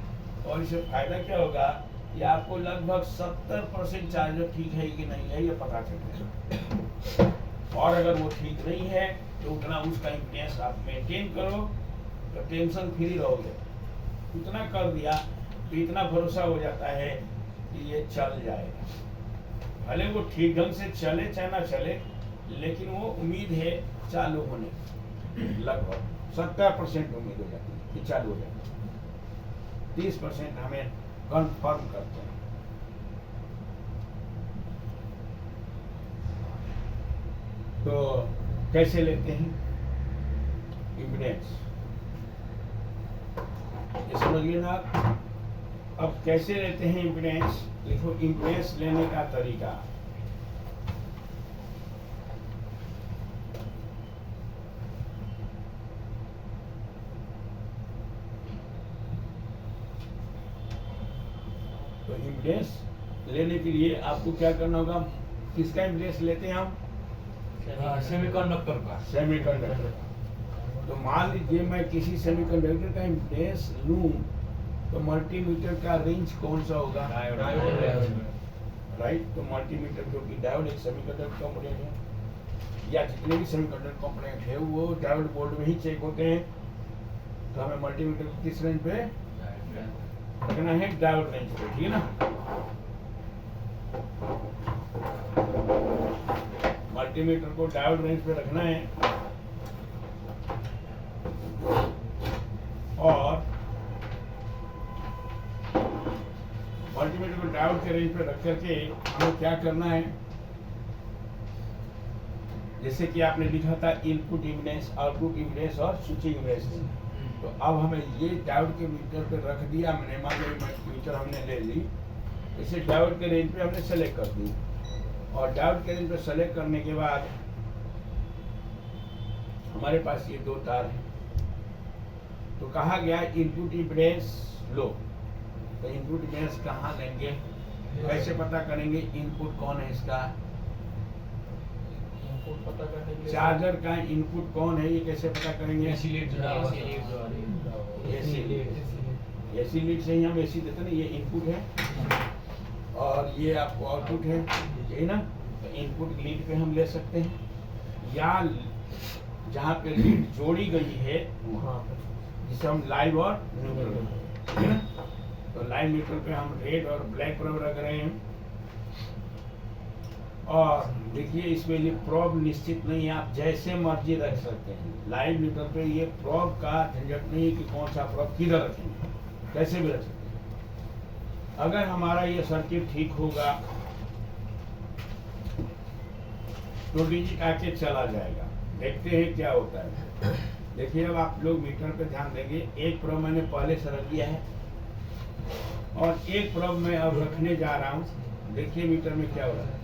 और इससे फायदा क्या होगा कि आपको लगभग 70% चार्जर ठीक है कि नहीं है ये पता चल जाएगा। और अगर वो ठीक नहीं है तो उतना उसका इम्पीडेंस आप मेंटेन करो तो टेंशन फ्री रहोगे। उतना कर दिया तो इतना भरोसा हो जाता है कि ये चल जाएगा, भले वो ठीक ढंग से चले चाहे ना चले, लेकिन वो उम्मीद है चालू होने की। लगभग 70% उम्मीद हो जाती है कि चालू हो जाएगा, 30% हमें कंफर्म करते हैं। तो कैसे लेते हैं इम्पीडेंस, ये समझिए ना आप। अब कैसे लेते हैं इम्पीडेंस, लिखो इम्पीडेंस लेने का तरीका। तो इम्पीडेंस लेने के लिए आपको क्या करना होगा, किसका इम्पीडेंस लेते हैं हम, सेमीकंडक्टर का। सेमीकंडक्टर। तो मान लीजिए मैं किसी सेमीकंडक्टर का इम्पीडेंस लूं, तो मल्टीमीटर का रेंज कौन सा होगा, राइट। तो मल्टीमीटर क्योंकि डायोड एक सेमीकंडक्टर कंपोनेंट है, या जितने भी सेमीकंडक्टर कंपोनेंट है वो डायोड बोर्ड में ही चेक होते हैं। तो हमें मल्टीमीटर को किस रेंज पे रखना है, डायोड रेंज पे, ठीक है ना। मल्टीमीटर को डायोड रेंज पे रखना है और मल्टीमीटर को डायोड के रेंज पे रख करके हमें क्या करना है, जैसे कि आपने लिखा था इनपुट इम्पीडेंस, आउटपुट इम्पीडेंस और स्विचिंग इम्पीडेंस। तो अब हमें ये डायोड के मीटर पे रख दिया हमने, मान लो मीटर हमने ले ली, इसे डायोड के रेंज पे हमने सेलेक्ट कर दी, और डायोड के रेंज पे सेलेक्ट करने के बाद हमारे पास ये दो तार हैं। तो कहा गया इनपुट इम्पीडेंस लो, तो इनपुट इम्पीडेंस कहाँ लेंगे, कैसे पता करेंगे इनपुट कौन है इसका, इनपुट पता करने के लिए चार्जर का इनपुट कौन है ये कैसे पता करेंगे, एसी लीड जुड़ा हुआ है। एसी लीड से ही हम एसी देते ना, ये इनपुट है और ये आपको आउटपुट है, यही ना। तो इनपुट लीड पे हम ले सकते हैं, या जहाँ पे लीड जोड़ी गई है जिसे हम लाइव और न्यूट्रल, ठीक है ना। तो लाइव न्यूट्रल पे हम रेड और ब्लैक प्रोब रख रहे हैं। और देखिए इसमें ये प्रोब निश्चित नहीं है, आप जैसे मर्जी रख सकते हैं। लाइव न्यूट्रल पे ये प्रोब का झंझट नहीं है कि कौन सा प्रोब किधर रखेंगे, कैसे भी रख सकते हैं। अगर हमारा ये सर्किट ठीक होगा तो डीजी आके चला जाएगा, देखते हैं क्या होता है। देखिए अब आप लोग मीटर पे ध्यान देंगे, एक प्रोब मैंने पहले से रख दिया है और एक प्रोब मैं अब रखने जा रहा हूँ। देखिए मीटर में क्या हो रहा है,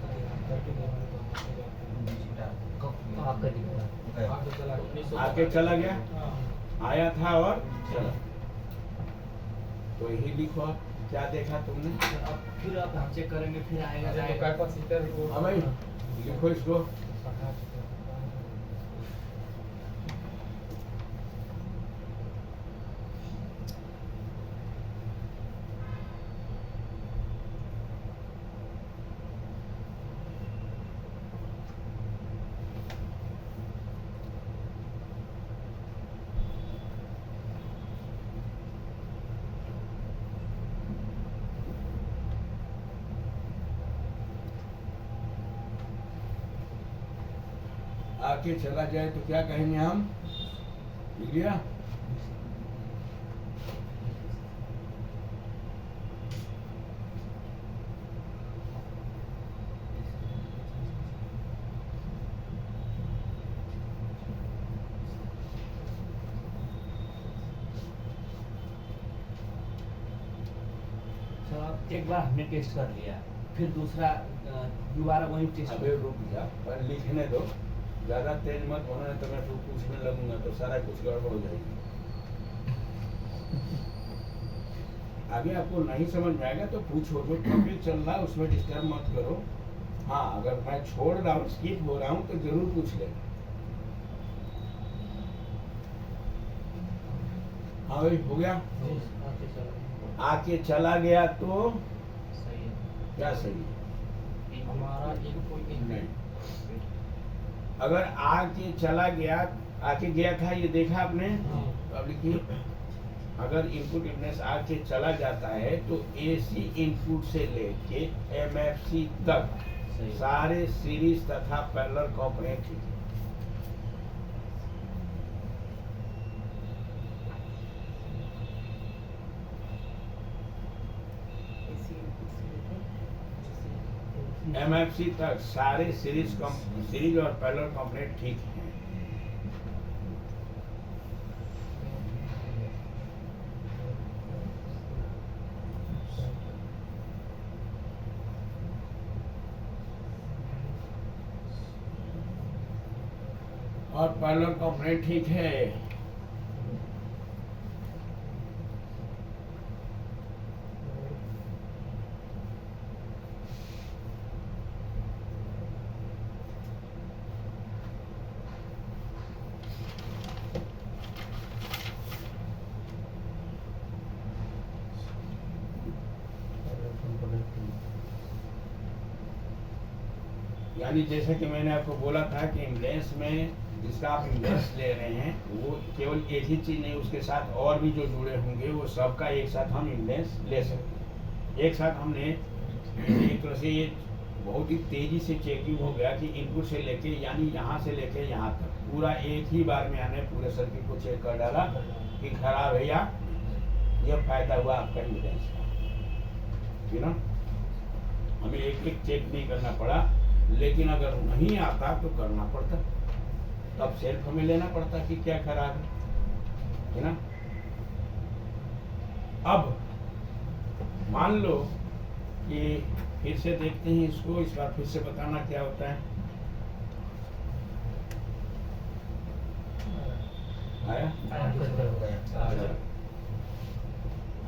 आपका दिख रहा है। आके चला गया, आया था और चला। तो यही लिखो आप, क्या देखा तुमने, अब फिर आप हम चेक करेंगे, फिर आएगा तो जाएगा। कैपेसिटर को हाँ भाई लिखो इसको। आके चला जाए तो क्या कहेंगे हम, लिख लिया। तो अब एक बार हमने टेस्ट कर लिया, फिर दूसरा दोबारा वही टेस्ट अबे रुक जा, पर लिखने दो, ज्यादा तेज मत होना, तो मैं तो पूछने लगूंगा तो सारा कुछ गड़बड़ हो जाएगी। आगे आपको नहीं समझ में आएगा तो पूछो, जो टॉपिक चल रहा है उसमें डिस्टर्ब मत करो। हाँ अगर मैं छोड़ रहा हूँ, स्किप हो रहा हूँ तो जरूर पूछ ले। हाँ भाई हो गया, आके चला गया तो सही है। क्या सही है, हमारा इनपुट नहीं। अगर आके चला गया, आके गया था ये देखा आपने, तो अब लिखिए अगर इनपुट इम्पीडेंस आके चला जाता है तो एसी इनपुट से लेके एमएफसी तक सारे सीरीज तथा पैरेलल कंपोनेंट ठीक है। MFC तक सारे सीरीज और पैरेलल कंपोनेंट ठीक हैं। और पैरेलल कंपोनेंट ठीक है। यानी जैसे कि मैंने आपको बोला था कि इम्बेलेंस में जिसका आप इम्बेलेंस ले रहे हैं वो केवल एक ही चीज नहीं, उसके साथ और भी जो जुड़े होंगे वो सबका एक साथ हम इम्बेलेंस ले सकते हैं। एक साथ हमने एक तरह से ये बहुत ही तेजी से चेकिंग हो गया कि इनपुट से लेके यानी यहाँ से लेके यहाँ तक पूरा एक ही बार में आने पूरे सर्किट को चेक कर डाला कि खराब है या यह फायदा हुआ आपका इम्बेलेंस का, ठीक ना। हमें एक एक चेक नहीं करना पड़ा, लेकिन अगर नहीं आता तो करना पड़ता, तब सेल्फ हमें लेना पड़ता कि क्या खराब है ना। अब मान लो कि फिर से देखते हैं इसको, इस बार फिर से बताना क्या होता है। आया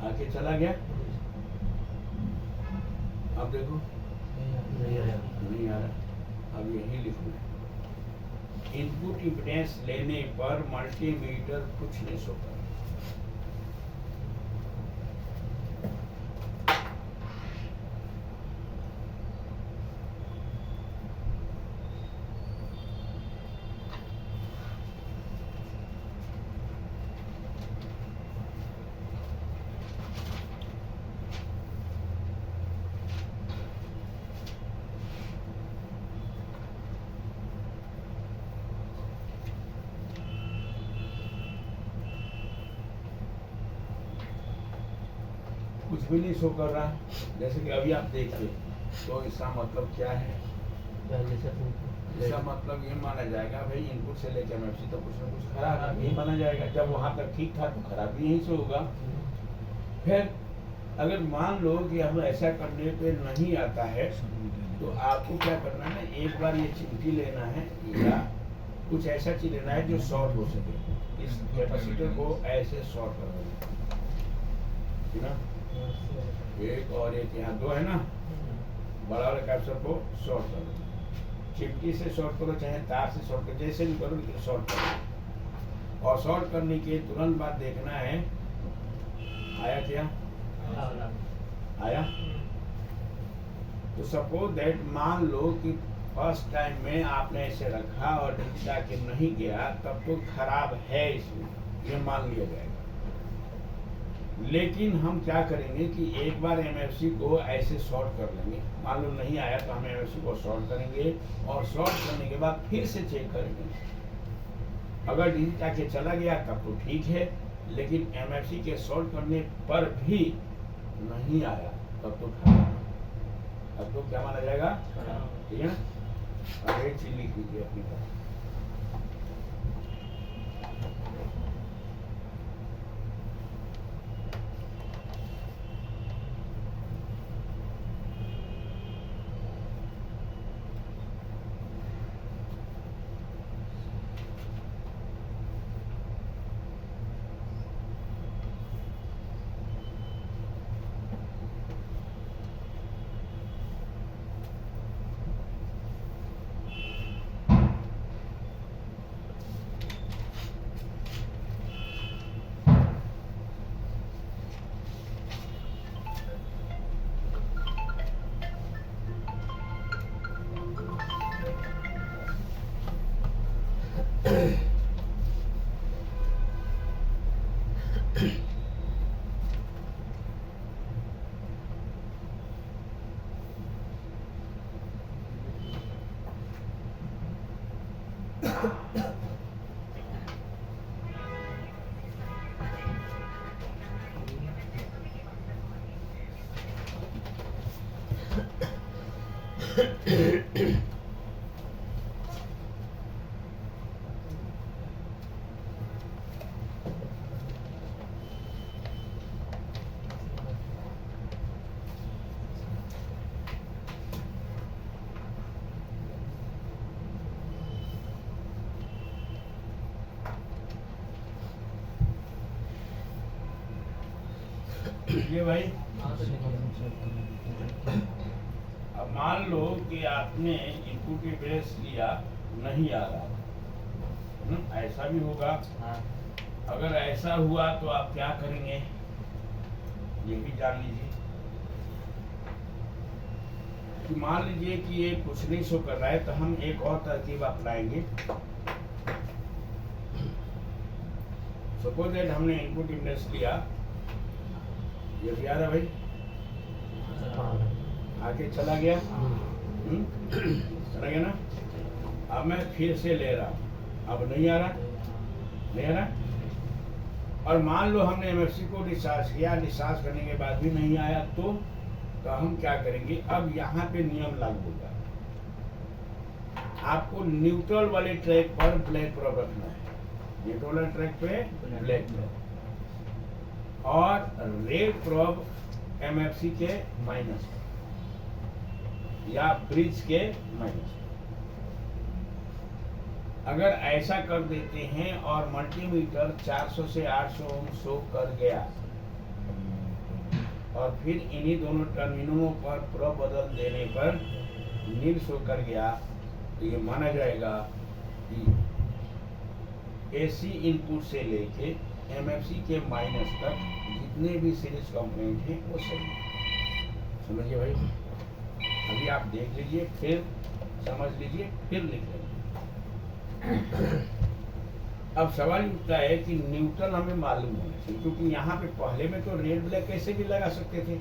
आके चला गया। अब देखो नहीं आ रहा। अब यही लिखना है, इनपुट इम्पीडेंस लेने पर मल्टीमीटर कुछ नहीं शो कर। कुछ भी नहीं शो कर रहा, जैसे कि अभी आप देखिए, तो इसका मतलब क्या है? इसका मतलब ये माना जाएगा भाई इनपुट से लेकर एमएफसी तो कुछ ना कुछ खराब है, यही माना जाएगा। जब वहां तक ठीक था तो खराब भी यहीं से होगा। फिर अगर मान लो कि हम ऐसा करने पे नहीं आता है तो आपको क्या करना है, एक बार ये चिमटी लेना है या कुछ ऐसा चीज लेना है जो शॉर्ट हो सके। इस कैपेसिटर को ऐसे शॉर्ट कर देना, ठीक ना। एक और एक यहाँ दो है ना, बड़ा वाला कैप्सूल को शॉर्ट करो, चिमटी से शॉर्ट करो चाहे तार से शॉर्ट करो, जैसे भी करो लेकिन शॉर्ट करो। और शॉर्ट करने के तुरंत बाद देखना है आया क्या, आया। तो सपोज दैट मान लो कि फर्स्ट टाइम में आपने ऐसे रखा और नीचा के नहीं गया, तब तो खराब है इसमें, ये मान लिया जाएगा। लेकिन हम क्या करेंगे कि एक बार एमएफसी को ऐसे शॉर्ट कर लेंगे, मान लो नहीं आया तो हम एमएफसी को शॉर्ट करेंगे और शॉर्ट करने के बाद फिर से चेक करेंगे। अगर डीजी आके चला गया तब तो ठीक है, लेकिन एमएफसी के शॉर्ट करने पर भी नहीं आया तब तो खराब, तब तो क्या माना जाएगा, ठीक है। अब एक चीज लिख लीजिए अपनी तरफ, ये भाई हाँ तो अब मान लो कि आपने इनपुट एड्रेस लिया, नहीं आ रहा, ऐसा भी होगा। हाँ अगर ऐसा हुआ तो आप क्या करेंगे, ये भी जान लीजिए। कि मान लीजिए कि ये कुछ नहीं शो कर रहा है, तो हम एक और तरकीब अपनाएंगे। सपोज दैट हमने इनपुट इंडेक्स लिया, ये भी आ रहा भाई, आगे चला गया, चला गया ना। अब मैं फिर से ले रहा हूँ, अब नहीं आ रहा, नहीं आ रहा। और मान लो हमने एमएफसी को डिस्चार्ज किया, डिस्चार्ज करने के बाद भी नहीं आया, तो हम क्या करेंगे, अब यहाँ पे नियम लागू होगा। आपको न्यूट्रल वाले ट्रैक पर ब्लैक प्रोब रखना है, न्यूट्रल वाले ट्रैक पे ब्लैक प्रोब, और रेड प्रोब एमएफसी के माइनस या ब्रिज के माइनस। अगर ऐसा कर देते हैं और मल्टीमीटर 400 से 800 ओम शो कर गया, और फिर इन्हीं दोनों टर्मिनलों पर प्रोब बदल देने पर नील शो कर गया, तो ये माना जाएगा कि एसी इनपुट से लेके एमएफसी के माइनस तक जितने भी सीरीज कंपोनेंट हैं वो सही है। समझिए भाई, अभी आप देख लीजिए, फिर समझ लीजिए, फिर लिख लीजिए। अब सवाल उठता है कि न्यूट्रल हमें मालूम होना चाहिए, क्योंकि यहाँ पे पहले में तो रेड ब्लैक कैसे भी लगा सकते थे।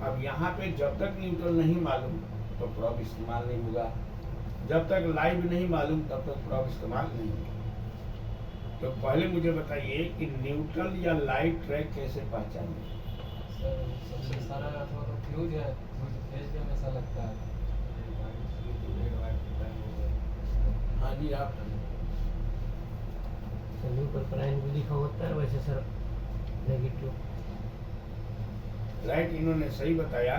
अब यहाँ पे जब तक न्यूट्रल नहीं मालूम तो प्रोब इस्तेमाल नहीं होगा, जब तक लाइव नहीं मालूम तब तक प्रोब इस्तेमाल नहीं होगा। तो पहले मुझे बताइए कि न्यूट्रल या लाइव ट्रैक कैसे पहचानें। सर सबसे सारा अथवा तो फ्यूज है, फेज भी हमेशा लगता है। हाँ जी, आप न्यूट्रल प्राइम भी लिखा होता है, वैसे सर नेगेटिव। राइट, इन्होंने सही बताया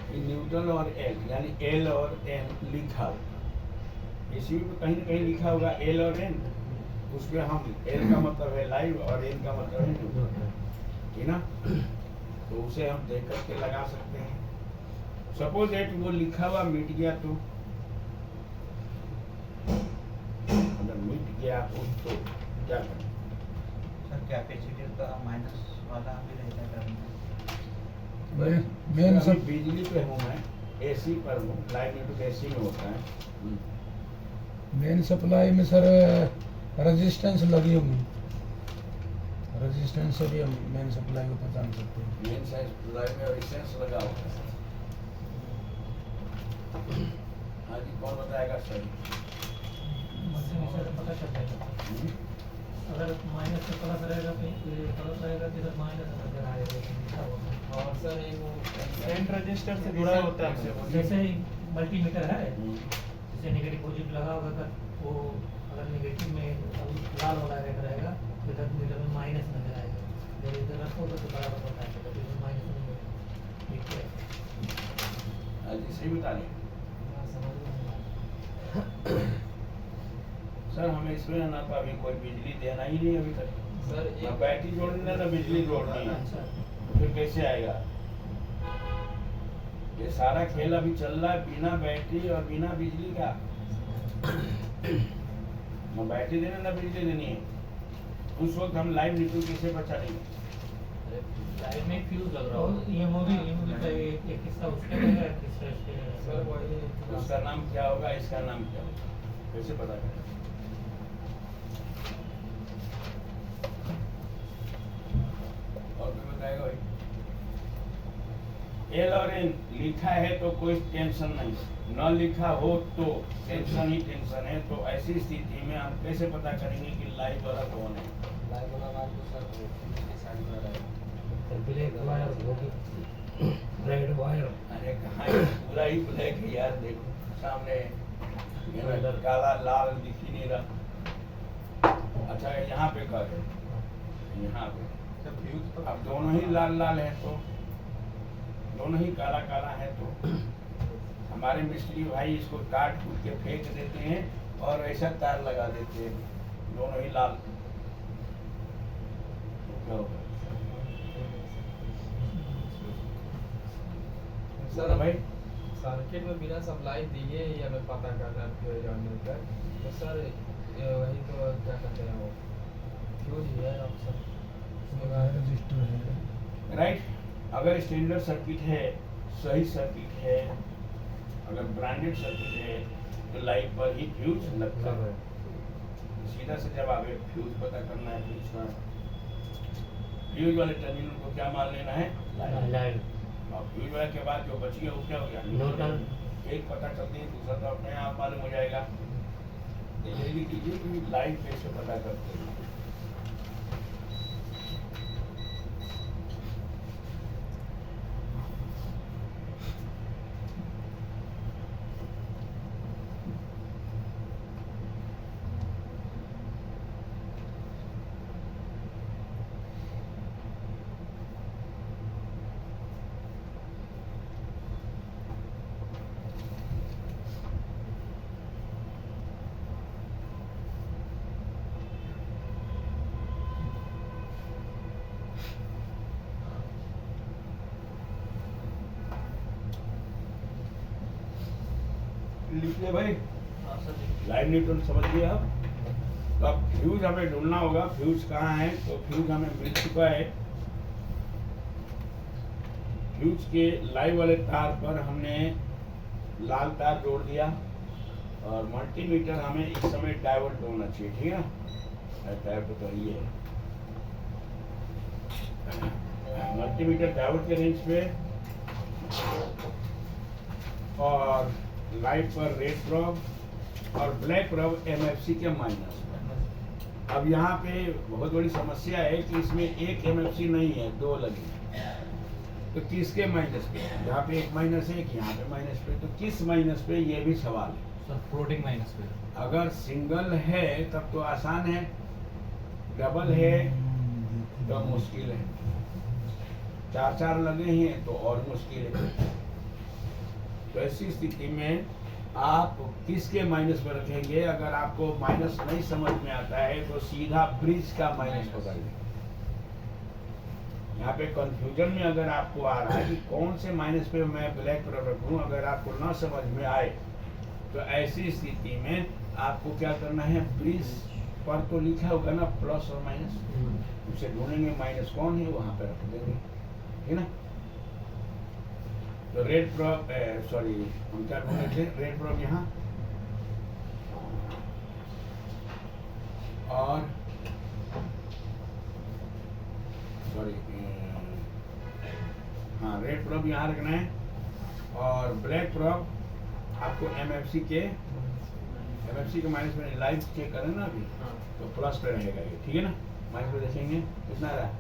कि न्यूट्रल और एल, यानी एल और एन लिखा होगा। इसी में कहीं ना कहीं लिखा होगा एल और एन, उसमें हम एल का मतलब है लाइव और एन का मतलब है न्यूट्रल, ठीक ना। तो उसे हम देख करके लगा सकते हैं। सपोज दैट वो लिखा हुआ मिट गया, तो अगर मिट गया हो तो क्या करें। सर कैपेसिटर का माइनस वाला भी रहता है करना। मेन अभी सब बिजली पे हूँ मैं, एसी पर हूँ, लाइव न्यूट्रल एसी में होता है। मेन सप्लाई में सर रेजिस्टेंस लगी होगी, रेजिस्टेंस से भी हम मेन सप्लाई को पहचान सकते हैं। मेन साइज लाइव में रेजिस्टेंस लगा होगा। हाँ जी, कौन बताएगा सही। पता चलता है अगर माइनस से प्लस रहेगा तो ये प्लस रहेगा, तो इधर माइनस नजर आएगा। और सर वो सेंट रजिस्टर से जुड़ा होता है। जैसे ही मल्टीमीटर है, जैसे नेगेटिव पॉजिटिव लगा होगा, अगर वो अगर नेगेटिव में लाल वाला रेट रहेगा तो इधर मीटर में माइनस नजर आएगा। जब इधर रखोगे तो बराबर पता है, तो इधर माइनस नहीं होगा। ठीक है, हाँ जी, सही बता रहे। समझ में सर हमें इसमें ना तो अभी कोई बिजली देना ही नहीं अभी तक, सर ना एक बैटरी जोड़नी है ना बिजली जोड़नी है, अच्छा तो फिर कैसे आएगा। ये सारा खेल अभी चल रहा है बिना बैटरी और बिना बिजली का। ना बैटरी देना ना बिजली देनी है। उस वक्त हम लाइव न्यूट्रल कैसे बचाएंगे। लाइव में फ्यूज लग रहा होगा। ये मूवी का एक हिस्सा उसका रहेगा, एक हिस्सा इसके सर रहेगा। वही उसका नाम क्या होगा, इसका नाम क्या होगा, कैसे पता करें। और भी बताएगा भाई। एल और एन लिखा है तो कोई टेंशन नहीं, न लिखा हो तो टेंशन ही टेंशन है। तो ऐसी स्थिति में हम कैसे पता करेंगे कि लाइव वाला कौन है। लाइव वाला बात तो सर वो के साइड में रहेगा। ब्लैक वायर होगी। रेड वायर अरे कहाँ ये पूरा ही ब्लैक है यार, देखो सामने ये ना काला लाल दिख ही नहीं रहा। अच्छा यहाँ पे कर है, यहाँ पे अब दोनों ही लाल लाल है तो दोनों ही काला काला है तो हमारे मिस्त्री भाई इसको काट कूट के फेंक देते हैं और ऐसा तार लगा देते हैं, दोनों ही लाल। तो क्या होगा सर भाई? सर्किट में बिना सप्लाई दिए ही हमें पता करना है फ्यूज और न्यूट्रल, तो सर वही तो क्या कहते हैं वो फ्यूज ही है ऑप्शन रजिस्टर है। राइट। अगर स्टैंडर्ड सर्किट है, सही सर्किट है, अगर ब्रांडेड सर्किट है तो लाइट पर ही फ्यूज लगता है। सीधा से जब आगे फ्यूज पता करना है, फ्यूज का फ्यूज वाले टर्मिनल को क्या मान लेना है, लाइट। और फ्यूज वाले के बाद जो बच गया वो क्या हो गया, न्यूट्रल। एक पता चलती है, दूसरा तो अपने आप मालूम हो जाएगा। तो यही कीजिए कि लाइट पे से पता करते हैं। लिख ले भाई, लाइव न्यूट्रल समझ लिया आप। तो अब फ्यूज हमें ढूंढना होगा, फ्यूज कहाँ है, तो फ्यूज हमें मिल चुका है। फ्यूज के लाइव वाले तार पर हमने लाल तार जोड़ दिया और मल्टीमीटर हमें इस समय डाइवर्ट होना चाहिए, ठीक है ना। डाइवर्ट तो ये है, मल्टीमीटर डायोड के रेंज पे और लाइट पर रेड प्रॉब और ब्लैक प्रॉब एमएफसी के माइनस। अब यहाँ पे बहुत बड़ी समस्या है कि इसमें एक एमएफसी नहीं है, दो लगे। तो किसके माइनस पे, यहाँ पे एक माइनस है, यहाँ पे माइनस पे, तो किस माइनस पे, ये भी सवाल है। सर फ्लोटिंग माइनस पे। अगर सिंगल है तब तो आसान है, डबल है तो मुश्किल है, चार चार लगे हैं तो और मुश्किल है। तो ऐसी स्थिति में आप किसके माइनस पर रखेंगे? अगर आपको माइनस नहीं समझ में आता है तो सीधा ब्रिज का माइनस पकड़ लें। यहाँ पे कंफ्यूजन में अगर आपको आ रहा है कि कौन से माइनस पे मैं ब्लैक पर रखूं, अगर आपको ना समझ में आए तो ऐसी स्थिति में आपको क्या करना है, ब्रिज पर तो लिखा होगा ना प्लस और माइनस, उसे ढूंढेंगे माइनस कौन है, वहां पे रख देंगे, ठीक ना। तो रेड प्रॉब, सॉरी हम क्या ढूंढे थे, रेड प्रॉब यहाँ और सॉरी हाँ रेड प्रॉब यहाँ रखना है और ब्लैक प्रॉब आपको एमएफसी के माइनस में लाइव चेक करें ना अभी, तो प्लस पे रहेगा ये, ठीक है ना। माइनस पे देखेंगे कितना आ रहा है,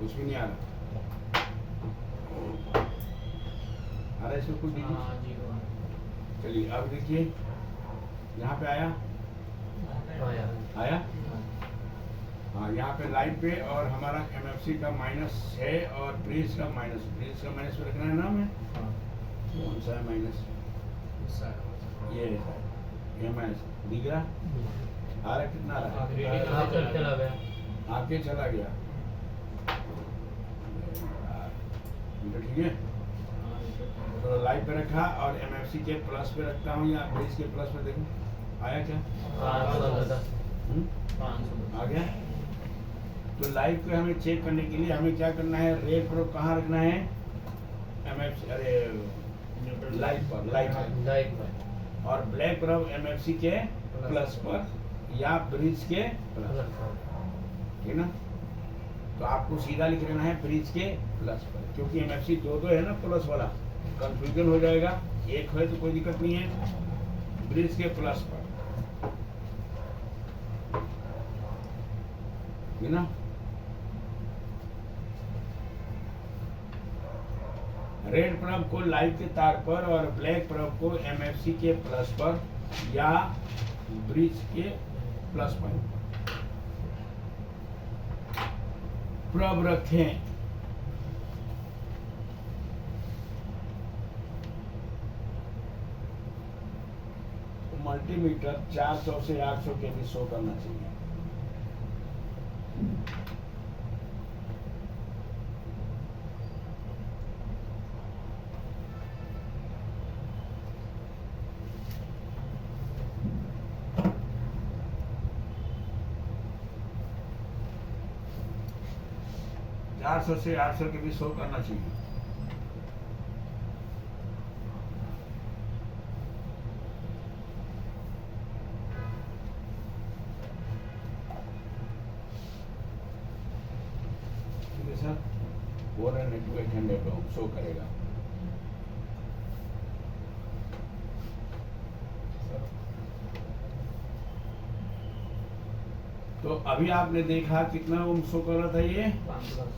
कुछ भी नहीं आ रहा। आ रहा है इसमें कुछ भी, चलिए अब देखिए यहाँ पे आया हाँ, यहाँ पे लाइन पे और हमारा एमएफसी का माइनस है और ब्रिज का माइनस पे रखना है नाम है, कौन सा है माइनस, ये है सर, ये माइनस दिख रहा आ रहा, कितना आ रहा है, आगे चला गया, ठीक है। तो लाइव पे रखा और एमएफसी के प्लस पे रखता हूँ या ब्रिज के प्लस पे, देखो आया क्या, आ गया। तो लाइव पे हमें चेक करने के लिए हमें क्या करना है, रेड प्रोब कहाँ रखना है, एमएफसी अरे लाइव पर और ब्लैक प्रोब एमएफसी के प्लस पर या ब्रिज के प्लस, ठीक ना। तो आपको सीधा लिख लेना है ब्रिज के प्लस पर, क्योंकि एमएफसी दो है ना प्लस वाला, कंफ्यूजन हो जाएगा, एक है तो कोई दिक्कत नहीं है, ब्रिज के प्लस पर, ठीक ना। रेड प्रॉब को लाइव के तार पर और ब्लैक प्रॉब को एमएफसी के प्लस पर या ब्रिज के प्लस पॉइंट पर प्रॉब रखें। मल्टीमीटर 400 से 800 के भी शो करना चाहिए। चार सौ से 800 के भी शो करना चाहिए। ठीक है सर, 400 to 800 शो करेगा। तो अभी आपने देखा कितना ओम शो कर रहा था ये 510।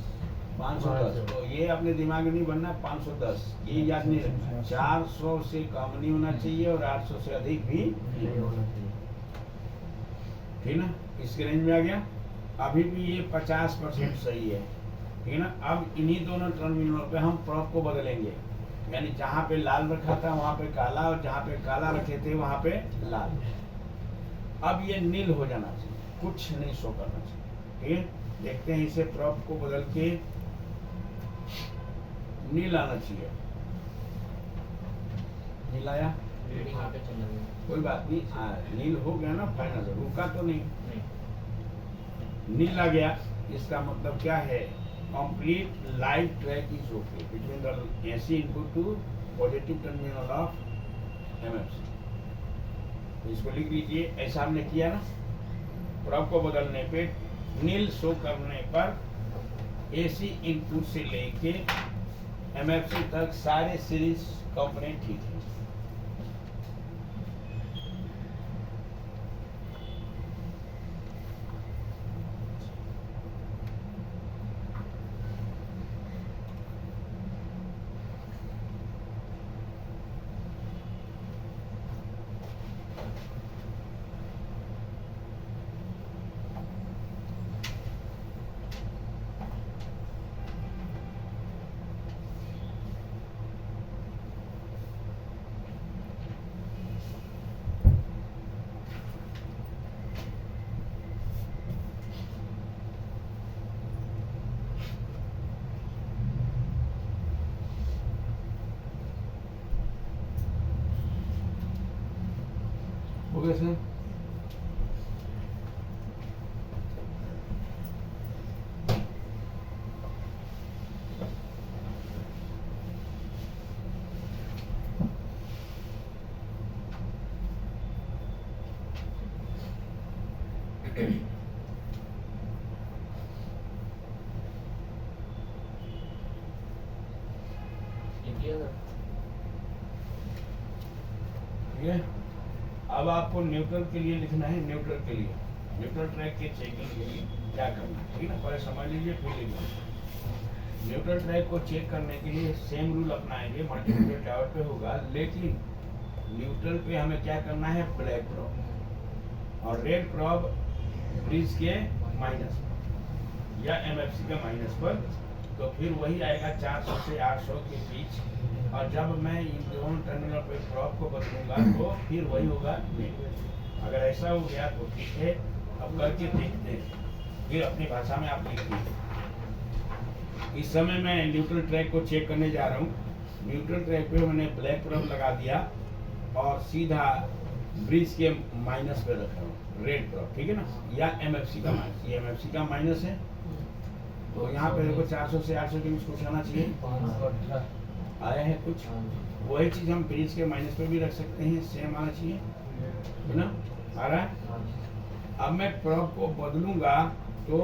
तो ये अपने दिमाग में नहीं बनना 510, ये याद नहीं रखना। 400 से कम नहीं होना चाहिए और 800 से अधिक भी नहीं होना चाहिए। ठीक ना, इसके रेंज में आ गया। अभी भी ये 50% सही है। ठीक है ना। अब इन्हीं दोनों टर्मिनलों पे हम प्रॉब को बदलेंगे, यानी जहाँ पे लाल रखा था वहाँ पे काला और जहाँ पे काला रखे थे वहाँ पे लाल। अब ये नील हो जाना चाहिए, कुछ नहीं शो करना चाहिए। ठीक है, देखते हैं इसे प्रॉब को बदल के नील आना चाहिए। नील आया, कोई बात नहीं, नील हो गया ना फाइनल, रुका तो नहीं। नील आ गया, इसका मतलब क्या है, complete live track is okay between the AC input to positive terminal of MFC. इसको लिख लीजिए, ऐसा हमने किया ना। प्रॉब को बदलने पे नील शो करने पर एसी इनपुट से लेके एमएफसी तक सारे सीरीज कंपोनेंट ठीक है। हो गया सर। ठीक है, अब आपको न्यूट्रल के लिए लिखना है। न्यूट्रल के लिए, न्यूट्रल ट्रैक के चेकिंग के लिए क्या करना है, ठीक है ना, पहले समझ लीजिए फिर लिखिए। न्यूट्रल ट्रैक को चेक करने के लिए सेम रूल अपनाएंगे, मल्टीमीटर टावर पे होगा, लेकिन न्यूट्रल पे हमें क्या करना है, ब्लैक प्रॉब और रेड प्रॉब ब्रिज के माइनस पर या एमएफसी का माइनस पर। तो फिर वही आएगा 400 से 800 के बीच। और जब मैं इन दोनों टर्मिनल पे प्रॉब को बदलूंगा तो फिर वही होगा नील। अगर ऐसा हो गया तो ठीक है, अब करके देखते हैं, फिर अपनी भाषा में आप लिखिए। इस समय मैं न्यूट्रल ट्रैक को चेक करने जा रहा हूँ। न्यूट्रल ट्रैक पे मैंने ब्लैक प्रॉब लगा दिया और सीधा ब्रिज के माइनस पे रखा हूँ रेड प्रॉब, ठीक है ना, या एमएफसी का माइनस। ये एमएफसी का माइनस है, तो यहाँ पे देखो 400 से 800 के बीच कुछ आना चाहिए। आया है कुछ, वही चीज हम ब्रिज के माइनस पे भी रख सकते हैं, सेम आना चाहिए, है ना, आ रहा है। अब मैं प्रॉब को बदलूंगा तो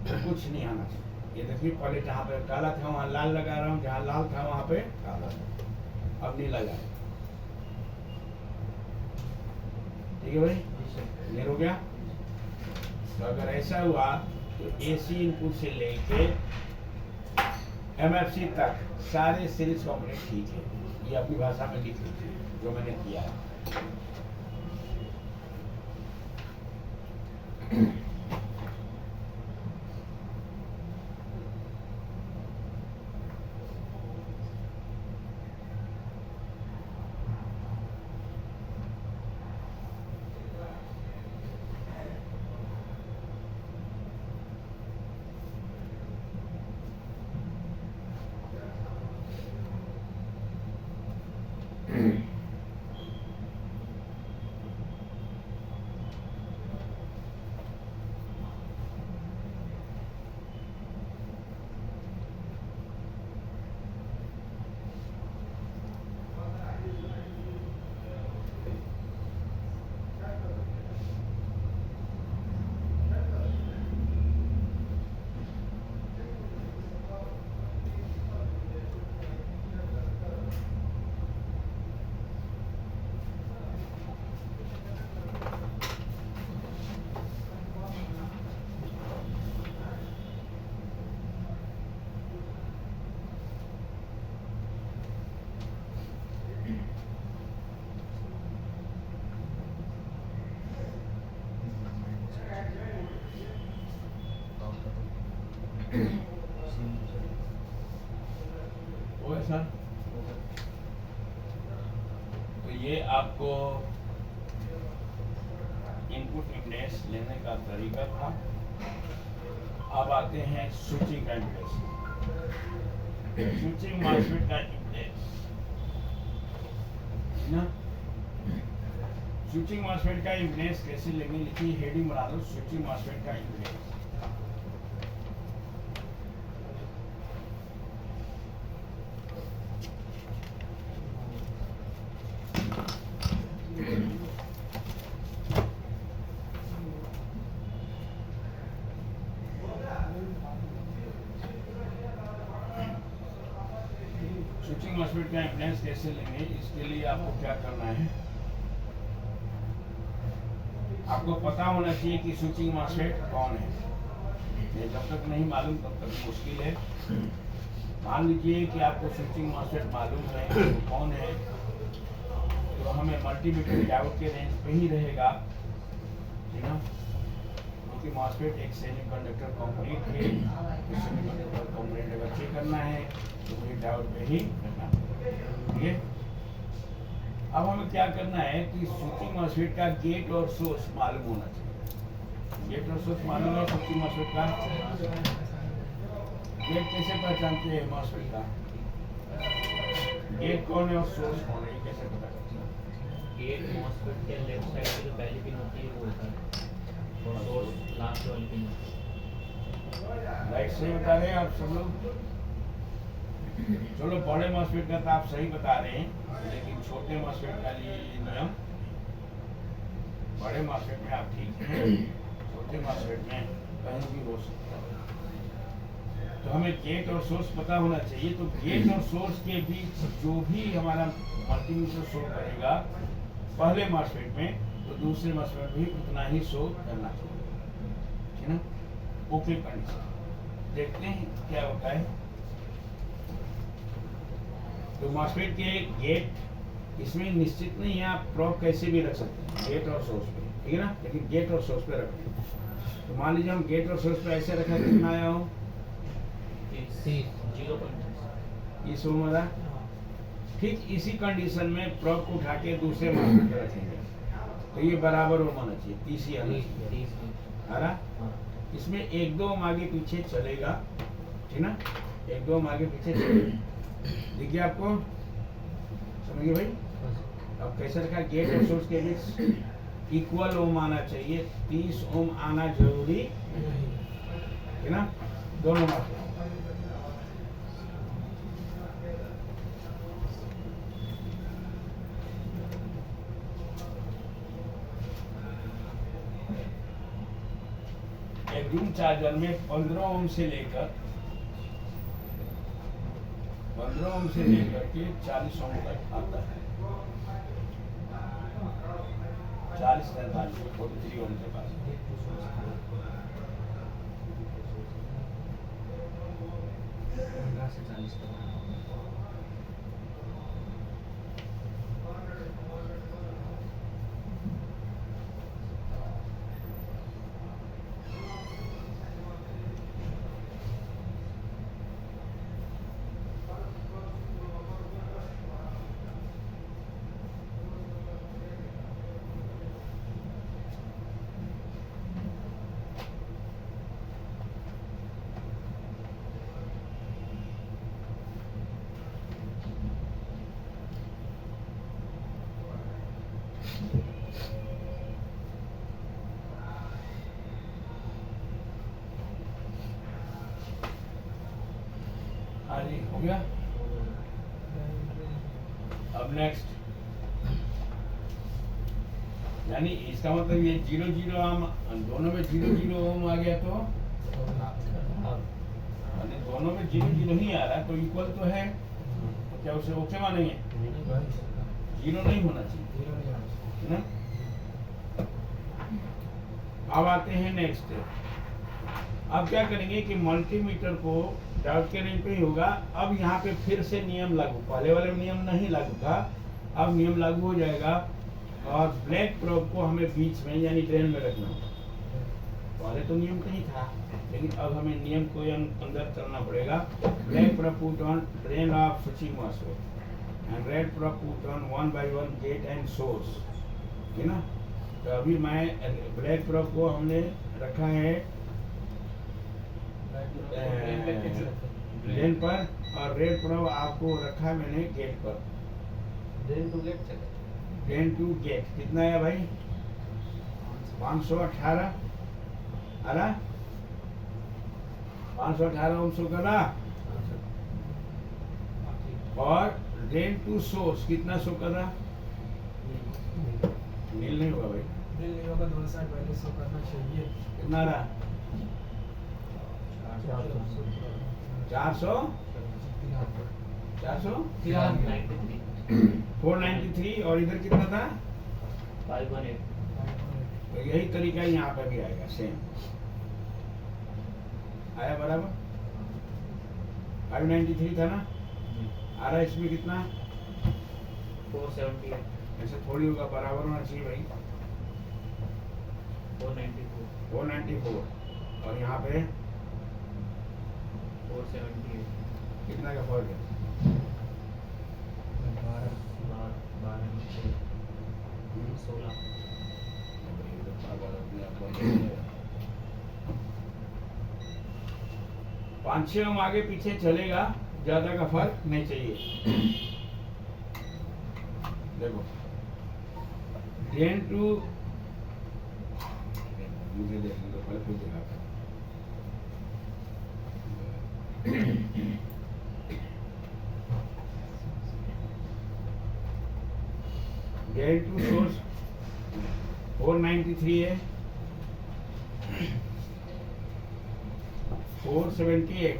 कुछ नहीं आना चाहिए। ये देखिए, पहले जहाँ पे काला था वहाँ लाल लगा रहा हूँ, जहाँ लाल था वहाँ पे काला था, अब नहीं लगा। ठीक है भाई, क्लियर हो गया। तो अगर ऐसा हुआ तो एसी इनपुट से लेके MFC तक सारे सीरीज कंपोनेंट ठीक है। ये अपनी भाषा में लिख लीजिए जो मैंने किया है। सर तो ये आपको इनपुट इम्पीडेंस लेने का तरीका था। अब आते हैं स्विचिंग का इम्पीडेंस। स्विचिंग मॉसफेट का इम्पीडेंस ना, स्विचिंग मॉसफेट का इम्पीडेंस कैसे लेंगे, लिखिए हेडिंग बना दो स्विचिंग मॉसफेट का इम्पीडेंस। स्विचिंग मॉसफेट का इम्पीडेंस कैसे लेंगे, इसके लिए आपको क्या करना है, आपको पता होना चाहिए कि स्विचिंग मॉसफेट कौन है। ये जब तक नहीं मालूम तब तक मुश्किल है। मान लीजिए कि आपको स्विचिंग मॉसफेट मालूम है तो कौन है, तो हमें मल्टीमीटर डायोड के रेंज पे ही रहेगा, ठीक है, क्योंकि मॉसफेट एक सेमीकंडक्टर कंपोनेंट है। सेमीकंडक्टर कंपोनेंट अगर चेक करना है तो मुझे डायोड पे ही करना है, ठीक है। अब हमें क्या करना है कि स्विचिंग मॉसफेट का गेट और सोर्स मालूम होना चाहिए। गेट और सोर्स मालूम है स्विचिंग मॉसफेट का। गेट कैसे पहचानते हैं मॉसफेट का, गेट कौन है और सोर्स कौन है, ये कैसे पता करते हैं? गेट मॉसफेट के लेफ्ट साइड की जो पहली पिन होती है वो होता है और सोर्स लास्ट वाली पिन होती है। राइट से बता रहे हैं आप सब लोग। चलो बड़े मॉसफेट का तो आप सही बता रहे हैं, लेकिन छोटे मॉसफेट का लिए ये नियम, बड़े मॉसफेट में आप ठीक हैं, छोटे मॉसफेट में कहीं भी हो सकता है। तो हमें गेट और सोर्स पता होना चाहिए। तो गेट और सोर्स के बीच जो भी हमारा मल्टीमीटर शो करेगा पहले मॉसफेट में, तो दूसरे मॉसफेट भी उतना ही शो करना चाहिए, ठीक है ना। ओके कंडीशन, देखते हैं क्या होता है। तो मॉसफेट के गेट इसमें निश्चित नहीं है, आप प्रोब कैसे भी रख सकते हैं गेट और सोर्स पे, ठीक है ना, लेकिन गेट और सोर्स पे रखते हैं। तो मान लीजिए हम गेट और सोर्स पे ऐसे रखा, कितना आया हो, 0.3 इस उम्र, ठीक इसी कंडीशन में प्रोब को उठा के दूसरे मॉसफेट पे रखेंगे तो ये बराबर हो होना चाहिए, 30 ही आना चाहिए, आ रहा। इसमें 1-2 ओम आगे पीछे चलेगा, ठीक ना, 1-2 ओम आगे पीछे चलेगा, देखिए आपको समझिए भाई। अब कैसे रखा, गेट और सोर्स के बीच इक्वल ओम आना चाहिए, 30 ओम आना जरूरी है ना, दोनों बात। एक रूम चार्जर में 15 ओम से लेकर 40 ओम तक आता है, 40-43 ओम के पास। 15 से 40 तक। हाँ जी, हो गया। अब नेक्स्ट, यानी इसका मतलब ये 0 0 ओम, दोनों में 0 0 ओम आ गया तो यानी दोनों में 0 0 ही आ रहा है तो इक्वल तो है, तो क्या उसे ओके मानेंगे? 0 नहीं होना चाहिए, है ना? अब आते हैं नेक्स्ट। अब क्या करेंगे कि मल्टीमीटर को डाउट के रेंज पे ही होगा। अब यहाँ पे फिर से नियम लागू, पहले वाले में नियम नहीं लागू था, अब नियम लागू हो जाएगा और ब्लैक प्रोब को हमें बीच में यानी ड्रेन में रखना होगा। पहले तो नियम कहीं था, लेकिन अब हमें नियम को अंदर चलना पड़ेगा। Black probe put on drain of switching MOSFET and red probe put on 1 by 1 gate and source, है ना? तो अभी मैं ब्लैक प्रोब को हमने रखा है ड्रेन पर और रेड प्रोब आपको रखा है मैंने गेट पर। ड्रेन टू गेट चले। ड्रेन टू गेट कितना है भाई? 518 आ रहा, 518 ओम शो कर रहा। और ड्रेन टू सोर्स कितना शो कर रहा? नील नहीं होगा भाई, ड्रिल नहीं होगा, दोनों साइड पहले शो करना चाहिए। कितना रहा? 400 493 और इधर कितना था? 518। तो यही तरीका यहाँ पर भी आएगा, सेम आया बराबर। 593 था ना, आ रहा है इसमें कितना? 478, ऐसे थोड़ी होगा, बराबर होना चाहिए भाई। 494, 494 और यहाँ पे 478, कितना का फर्क है? 16। 5-6 ओम आगे पीछे चलेगा, ज्यादा का फर्क नहीं चाहिए। देखो ड्रेन टू, मुझे देखने दो पहले, फिर दिखाता हूं। ड्रेन टू सोर्स 493 है, 478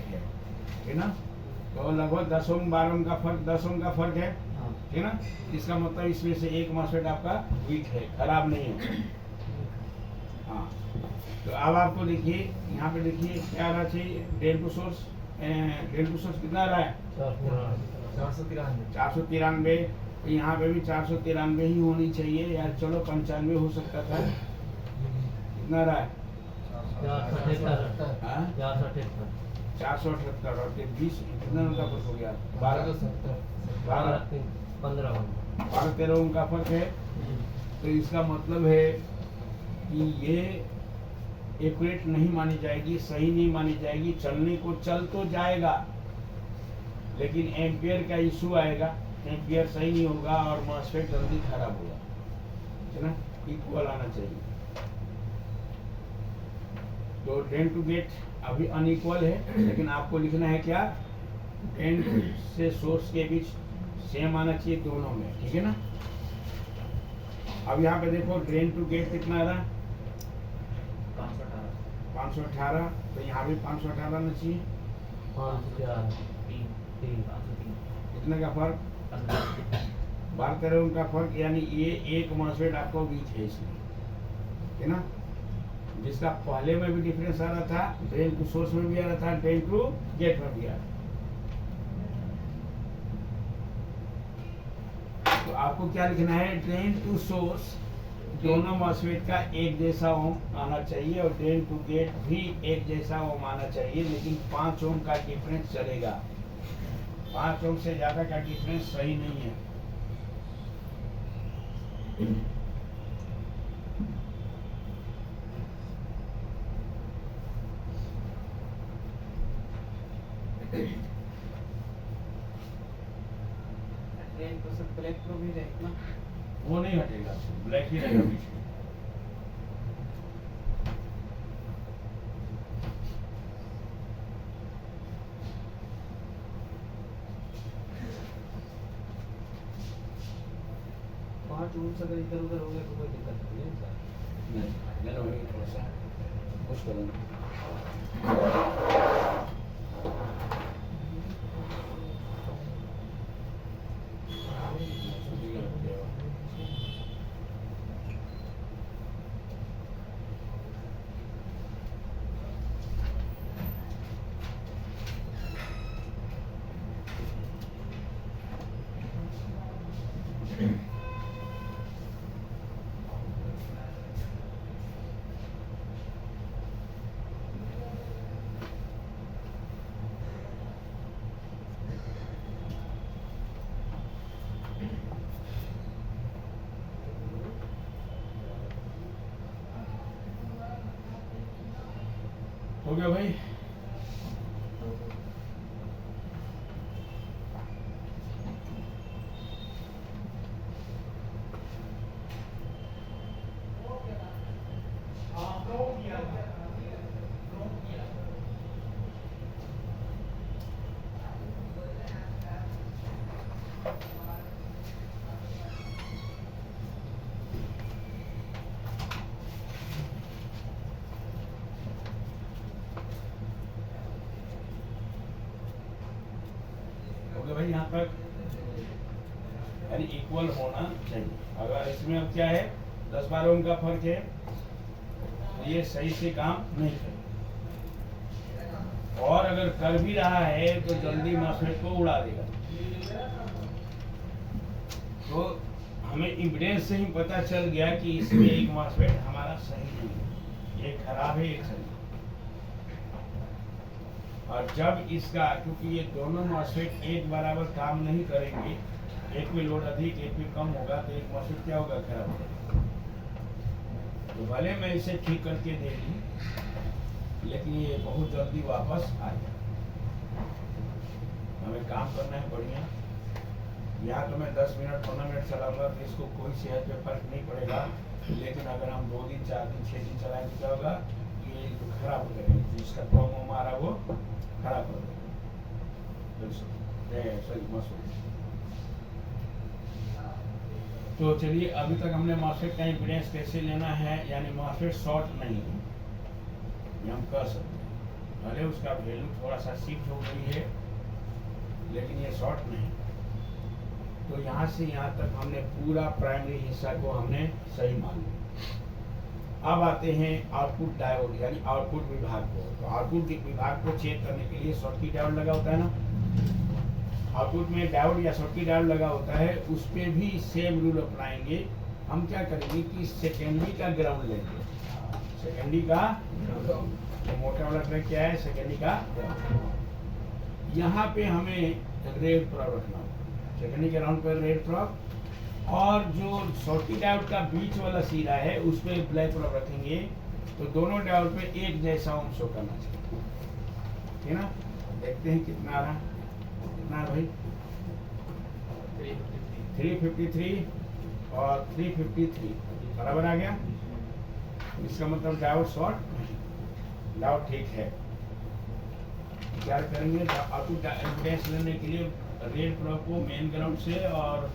है ना? तो लगभग 10 ओम 12 ओम का फर्क, 10 ओम का फर्क है ना? इसका मतलब इसमें से एक मॉसफेट आपका वीक है, खराब नहीं है। हाँ, तो अब आपको देखिए यहाँ पे देखिए क्या आ रहा चाहिए? Drain to source, drain to source कितना आ रहा है? 493। तो यहाँ पे भी 493 ही होनी चाहिए यार, चलो 95 हो सकता था। कितना रहा है? 478 और 20 कितना उनका फर्क हो गया? 12-13 उनका फर्क है। तो इसका मतलब है कि ये एक्यूरेट नहीं मानी जाएगी, सही नहीं मानी जाएगी। चलने को चल तो जाएगा, लेकिन एम्पियर का इशू आएगा, एम्पियर सही नहीं होगा और मॉसफेट जल्दी खराब होगा, है ना? इक्वल आना चाहिए। तो ड्रेन टू गेट अभी अनइक्वल है, लेकिन आपको लिखना है क्या? ड्रेन से सोर्स के बीच सेम आना चाहिए दोनों में, ठीक है ना? अब यहाँ पे देखो ड्रेन टू गेट कितना आ रहा? 518। तो यहाँ भी 518 आना चाहिए। 3, कितने का फर्क? 12-13 उनका फर्क, यानी ये एक मॉसफेट आपको वीक है इसमें, है ना? जिसका पहले में भी डिफरेंस आ रहा था, ड्रेन टू सोर्स में भी आ रहा था, ड्रेन टू गेट में भी आ रहा था। आपको क्या लिखना है, ड्रेन टू सोर्स दोनों मॉस्फेट का एक जैसा ओम आना चाहिए और ड्रेन टू गेट भी एक जैसा ओम आना चाहिए, लेकिन 5 ओम का डिफरेंस चलेगा। 5 ओम से ज्यादा का डिफरेंस सही नहीं है। ड्रेन को सब ब्लैक को भी रहेगा ना। वो नहीं हटेगा, ब्लैक ही रहेगा बीच में। पांच रूम्स अगर इधर उधर हो गए तो कोई दिक्कत नहीं है सर। नहीं, मैंने वही थोड़ा सा कुछ करूँगा। हो गया भाई? हो गया भाई यहाँ तक? यानी इक्वल होना चाहिए। अगर इसमें अब क्या है, 10-12 ओम का फर्क है, तो ये सही से काम नहीं करेगा। और अगर कर भी रहा है तो जल्दी मॉस्फेट को उड़ा देगा। तो हमें इम्पीडेंस से ही पता चल गया कि इसमें एक मॉस्फेट हमारा सही नहीं है, एक खराब है, एक सही है। और जब इसका, क्योंकि ये दोनों मॉस्फेट एक बराबर काम नहीं करेंगे, एक में लोड अधिक एक में कम होगा, तो एक मॉस्फेट क्या होगा, खराब होगा। तो भले मैं इसे ठीक करके दे दी, लेकिन ये बहुत जल्दी वापस आ जाए। हमें काम करना है बढ़िया। यहाँ तो मैं 10 मिनट 15 मिनट चलाऊंगा तो इसको कोई सेहत पे फर्क नहीं पड़ेगा, लेकिन अगर हम 2 दिन 4 दिन 6 दिन चलाएं तो क्या होगा, ये तो खराब हो जाएगा, जिसका कम आ रहा वो खराब हो जाएगा। Sorry MOSFET. तो चलिए, अभी तक हमने मॉस्फेट का इम्पीडेंस कैसे लेना है, यानी मॉस्फेट शॉर्ट नहीं है, ये हम कर सकते हैं। भले उसका वैल्यू थोड़ा सा शिफ्ट हो गई है, लेकिन ये शॉर्ट नहीं। तो यहाँ से यहाँ तक हमने पूरा प्राइमरी हिस्सा को हमने सही मान लिया। अब आते हैं आउटपुट डायोड, यानी आउटपुट विभाग को। तो आउटपुट विभाग को चेक करने के लिए शॉर्टकी डायोड लगा होता है ना। आउटपुट में डायोड या शॉर्टकी डायोड लगा होता है, उस पर भी सेम रूल अपनाएंगे। हम क्या करेंगे कि सेकेंडरी का ग्राउंड लेंगे। सेकेंडरी का तो मोटा वाला ट्रैक क्या है, सेकेंडरी का ग्राउंड। यहाँ पे हमें रेड प्रोब रखना होगा, सेकेंडरी के राउंड पर रेड प्रोब, और जो शॉर्टकी डायोड का बीच वाला सिरा है उस पर ब्लैक प्रोब रखेंगे। तो दोनों डायोड पे एक जैसा ओम शो करना चाहिए, ठीक है ना। देखते हैं कितना आ रहा है, कितना है भाई, 353 और 353 बराबर आ गया। इसका मतलब डायोड शॉर्ट, डायोड ठीक है। क्या करेंगे, आउटपुट इम्पीडेंस लेने के लिए रेड प्रोब को मेन ग्राउंड से और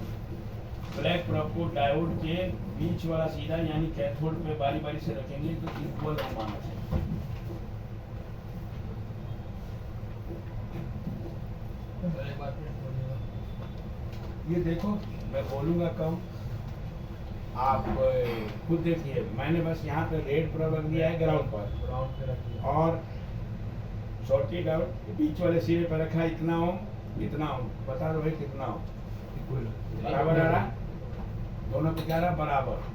ब्लैक प्रोब को डायोड के बीच वाला सीधा यानी कैथोड पे बारी बारी से रखेंगे, तो इक्वल ओम आना चाहिए। ये देखो, मैं बोलूंगा कम, आप खुद देखिए। मैंने बस यहाँ पे रेड प्रोब रख दिया है ग्राउंड पर, और शॉर्टकी डायोड बीच वाले सिरे पर रखा है इतना ओम, इतना ओम। बता दो भाई कितना ओम बराबर आ रहा है। दोनों पे क्या रहा बराबर।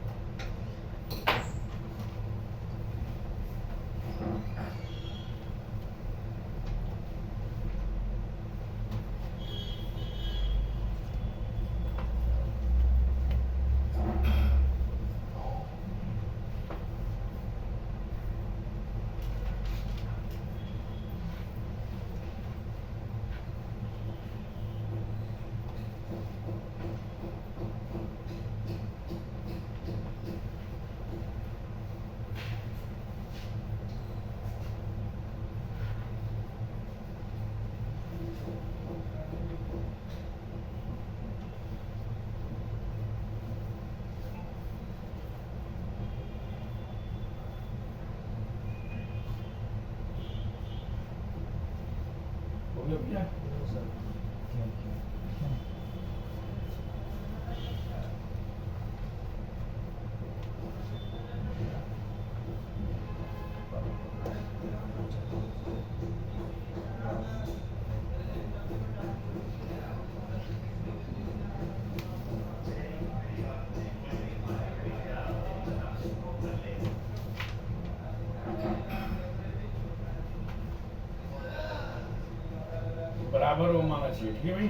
हो गया भैया? बराबर वो माना चाहिए, ठीक है भाई।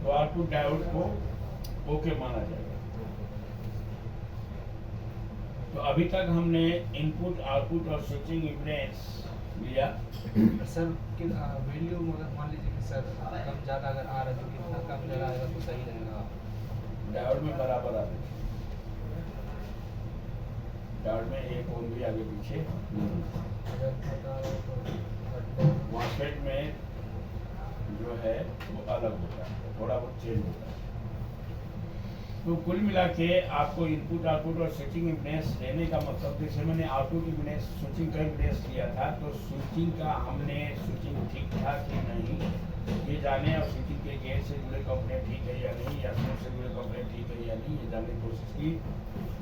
तो आउटपुट डायोड को ओके माना जाएगा। तो अभी तक हमने इनपुट आउटपुट और स्विचिंग इम्पीडेंस लिया। सर वैल्यू मान लीजिए कि सर कम ज़्यादा अगर आ रहा है तो कितना कम ज़्यादा आएगा तो सही रहेगा? डायोड में बराबर आ रही है। डायोड में एक ओम भी आगे पीछे। अगर घटा रहा है तो मॉसफेट में जो है वो अलग होता है, थोड़ा बहुत चेंज होता है। तो कुल मिला के आपको इनपुट आउटपुट और स्विचिंग इम्पीडेंस लेने का मतलब, जैसे मैंने आउटपुट इम्पीडेंस स्विचिंग का इम्पीडेंस लिया था, तो स्विचिंग का हमने स्विचिंग ठीक था कि नहीं ये जाने, और स्विचिंग के गेट से जुड़े कंपोनेंट ठीक है या नहीं, या सोर्स से जुड़े कंपोनेंट ठीक है या नहीं, ये जानने की कोशिश की।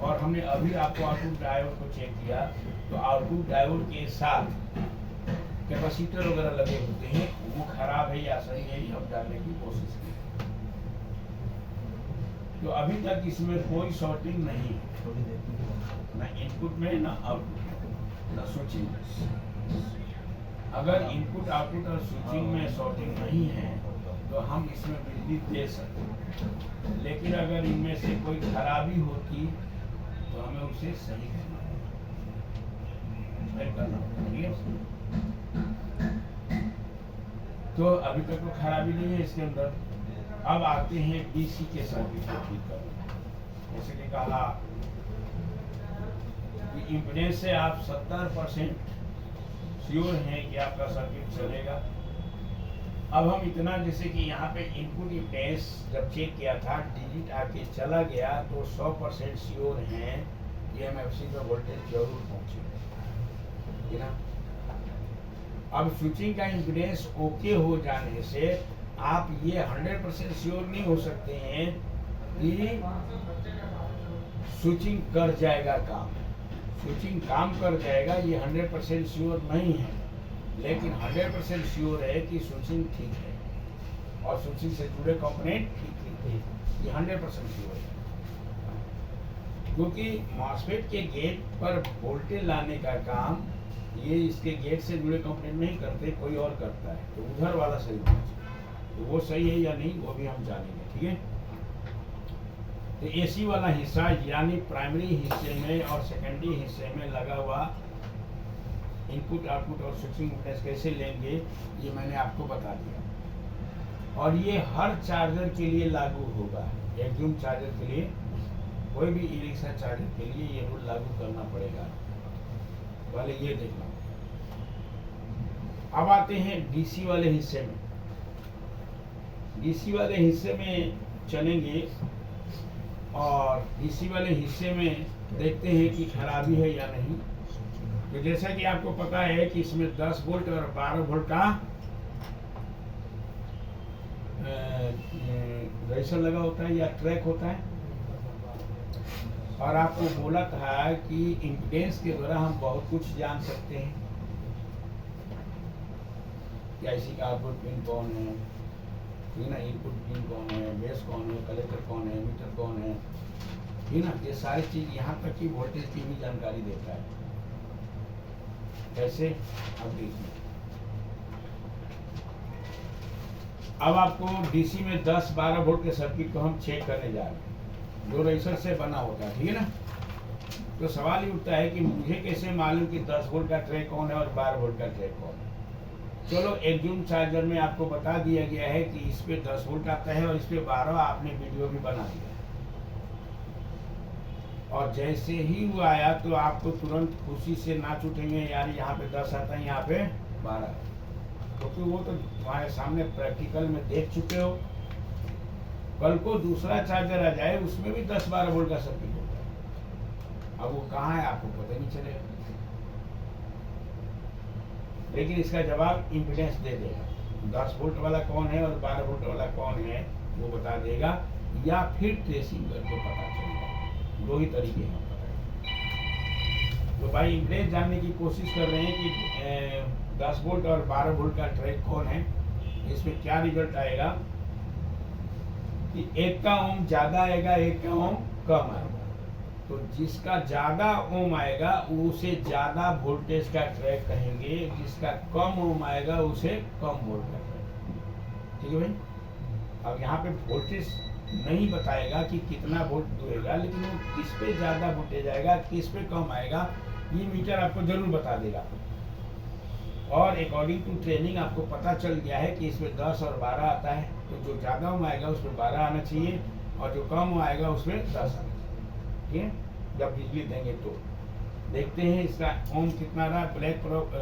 और हमने अभी आपको आउटपुट डायोड को चेक किया, तो आउटपुट डायोड के साथ कैपेसिटर वगैरह लगे होते हैं, वो खराब है या सही है, ये हम जानने की कोशिश की। तो अभी तक इसमें कोई शॉर्टिंग नहीं है, ना इनपुट में ना आउटपुट में ना स्विचिंग में। अगर इनपुट आउटपुट और स्विचिंग में शॉर्टिंग नहीं है तो हम इसमें बिजली दे सकते हैं, लेकिन अगर इनमें से कोई खराबी होती तो हमें उसे सही करना होगा, ठीक है। तो अभी तक तो खराबी नहीं है इसके अंदर। अब आते हैं डीसी के सर्किट को ठीक करना। जैसे कि कहा कि इम्पीडेंस से आप 70% श्योर हैं कि आपका सर्किट चलेगा। अब हम इतना, जैसे कि यहाँ पे इनपुट इम्पीडेंस जब चेक किया था डिजिट आके चला गया, तो 100% श्योर हैं कि एमएफसी पे वोल्टेज जरूर पहुंचेगा, है ना। अब स्विचिंग का इम्पीडेंस ओके हो जाने से आप ये 100% श्योर नहीं हो सकते हैं कि स्विचिंग कर जाएगा काम। स्विचिंग काम कर जाएगा ये 100% श्योर नहीं है, लेकिन 100% श्योर है कि स्विचिंग ठीक है और स्विचिंग से जुड़े कंपोनेंट ठीक है, ये 100% श्योर है। क्योंकि मॉसफेट के गेट पर वोल्टेज लाने का काम ये इसके गेट से जुड़े कंपोनेंट नहीं करते, कोई और करता है, तो उधर वाला सही होना चाहिए। तो वो सही है या नहीं वो भी हम जानेंगे, ठीक है। तो एसी वाला हिस्सा यानी प्राइमरी हिस्से में और सेकेंडरी हिस्से में लगा हुआ इनपुट आउटपुट और स्विचिंग इम्पीडेंस कैसे लेंगे ये मैंने आपको बता दिया। और ये हर चार्जर के लिए लागू होगा, एक्यूम चार्जर के लिए, कोई भी ई रिक्शा चार्जर के लिए ये रूल लागू करना पड़ेगा। पहले ये देखना। अब आते हैं डीसी वाले हिस्से में। डीसी वाले हिस्से में चलेंगे और डीसी वाले हिस्से में देखते हैं कि खराबी है या नहीं। तो जैसा कि आपको पता है कि इसमें 10 वोल्ट और 12 वोल्ट का रेजिस्टर लगा होता है या ट्रैक होता है। और आपको बोला था कि इम्पीडेंस के द्वारा हम बहुत कुछ जान सकते हैं। कि आईसी का आउटपुट पिन कौन है, ठीक है ना, इनपुट पिन कौन है, बेस कौन है, कलेक्टर कौन है, मीटर कौन है, ठीक है ना, ये सारी चीज, यहाँ तक कि वोल्टेज की भी जानकारी देता है। कैसे, अब देखिए, अब आपको डीसी में 10-12 वोल्ट के सर्किट को हम चेक करने जा रहे हैं, जो रेजिस्टर से बना होता है, ठीक है ना। तो सवाल ये उठता है कि मुझे कैसे मालूम कि 10 वोल्ट का ट्रैक कौन है और 12 वोल्ट का ट्रैक कौन है। चलो एक जूम चार्जर में आपको बता दिया गया है कि इस पे 10 वोल्ट आता है और इस पे 12, आपने वीडियो भी बना दिया है। और जैसे ही वो आया तो आपको तुरंत खुशी से नाच उठेंगे, यार यहाँ पे 10 आता है, यहाँ पे 12, क्योंकि वो तो तुम्हारे सामने प्रैक्टिकल में देख चुके हो। कल को दूसरा चार्जर आ जाए, उसमें भी 10-12 वोल्ट का सर्किट होता है, अब वो कहाँ है आपको पता नहीं चलेगा, लेकिन इसका जवाब इम्पीडेंस दे देगा। 10 वोल्ट वाला कौन है और 12 वोल्ट वाला कौन है वो बता देगा, या फिर ट्रेसिंग करके पता चलेगा। दो ही तरीके हैं पता है। तो भाई इम्पीडेंस जानने की कोशिश कर रहे हैं कि 10 वोल्ट और 12 वोल्ट का ट्रैक कौन है। इसमें क्या रिजल्ट आएगा कि एक का ओम ज्यादा आएगा, एक का ओम कम आएगा। तो जिसका ज्यादा ओम आएगा उसे ज्यादा वोल्टेज का ट्रैक कहेंगे, जिसका कम ओम आएगा उसे कम वोल्ट का ट्रैक। ठीक है भाई। अब यहाँ पे वोल्टेज नहीं बताएगा कि कितना वोल्ट देगा, लेकिन वो किस पे ज्यादा वोल्टेज आएगा, किस पे कम आएगा, ये मीटर आपको जरूर बता देगा। और अकॉर्डिंग टू ट्रेनिंग आपको पता चल गया है कि इसमें 10 और 12 आता है, तो जो ज्यादा ओम आएगा उसमें 12 आना चाहिए और जो कम ओम आएगा उसमें 10 आना चाहिए। ठीक है, जब बिजली देंगे तो देखते हैं इसका ओम कितना रहा। ब्लैक प्रोब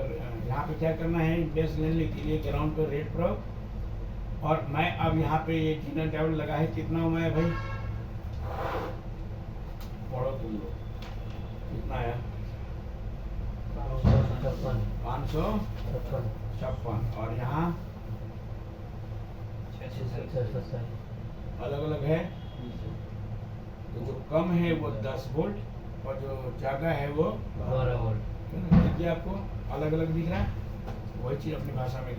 यहाँ पे क्या करना है, बेस लेने के लिए ग्राउंड पे रेड प्रोब, और मैं अब यहाँ पे ये डिनर टेबल लगा है, कितना ओम है भाई, पढ़ो तुम लोग, कितना आया, 556, और यहाँ अलग अलग है। तो जो कम है वो 10 वोल्ट और जो ज्यादा है वो 12 वोल्ट। दिख गया आपको, अलग अलग दिख रहा है, वही चीज अपनी भाषा में।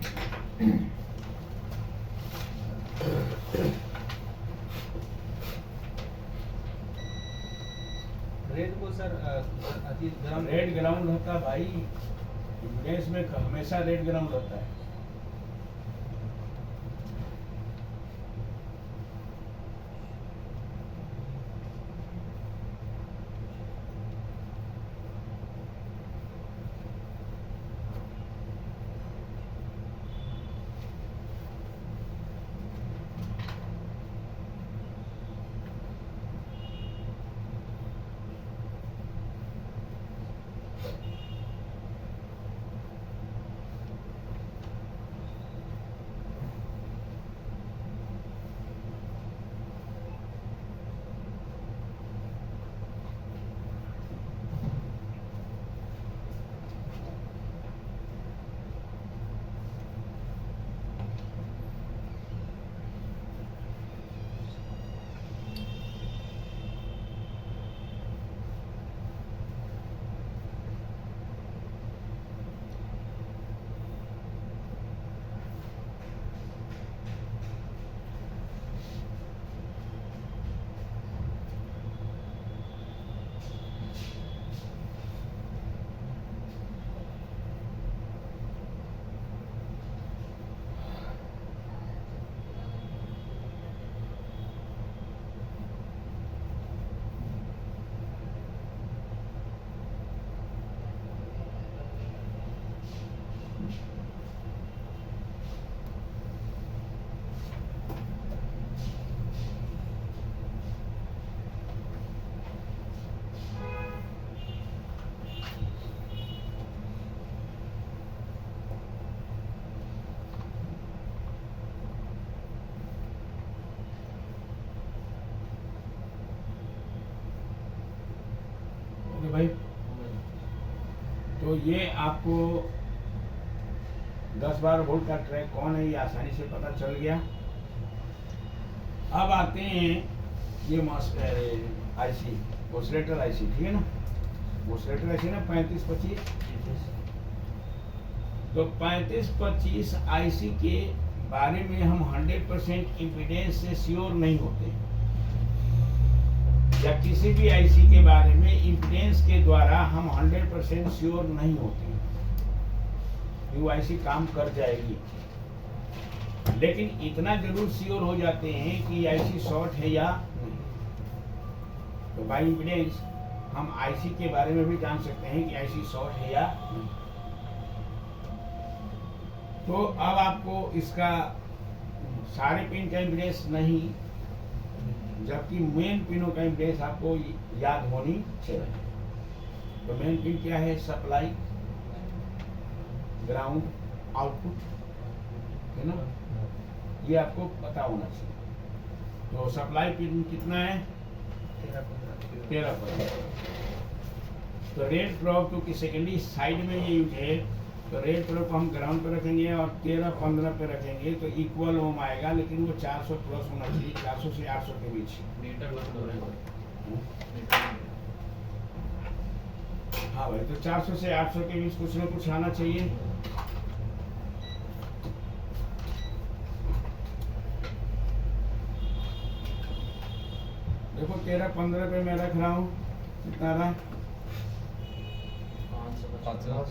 रेड को सर अति गरम रेड ग्राउंड होता है भाई, गैस में हमेशा रेड ग्राउंड होता है। ओके भाई, तो ये आपको 10-12 वोल्ट का ट्रैक कौन है ये आसानी से पता चल गया। अब आते हैं ये आईसी, ऑसिलेटर आईसी, ठीक है ना, ऑसिलेटर आईसी ना 3525, तो 35-25 आईसी के बारे में हम 100% इम्पीडेंस से श्योर नहीं होते, या किसी भी आईसी के बारे में इम्पीडेंस के द्वारा हम 100% श्योर नहीं होते कि वो आईसी काम कर जाएगी, लेकिन इतना जरूर श्योर हो जाते हैं कि आईसी शॉर्ट है या नहीं। तो बाई इम्पीडेंस हम आईसी के बारे में भी जान सकते हैं कि आईसी शॉर्ट है या नहीं। तो अब आपको इसका सारे पिन का इम्पीडेंस नहीं, जबकि मेन पिनों का इम्पीडेंस आपको याद होनी चाहिए। तो मेन पिन क्या है? सप्लाई, ग्राउंड, आउटपुट, है ना, ये आपको पता होना चाहिए। तो सप्लाई पिन कितना है? 13%। तो रेड प्रोब क्योंकि सेकेंडरी साइड में ये यूज है, तो रेड प्रोब को हम ग्राउंड पे रखेंगे और 13-15 पे रखेंगे तो इक्वल ओम आएगा, लेकिन वो 400 प्लस होना चाहिए, 400 से 800 के बीच। हाँ भाई, तो 400 से 800 के बीच कुछ ना कुछ आना चाहिए। देखो 13-15 पे मैं रख रहा हूँ, कितना रहा? 555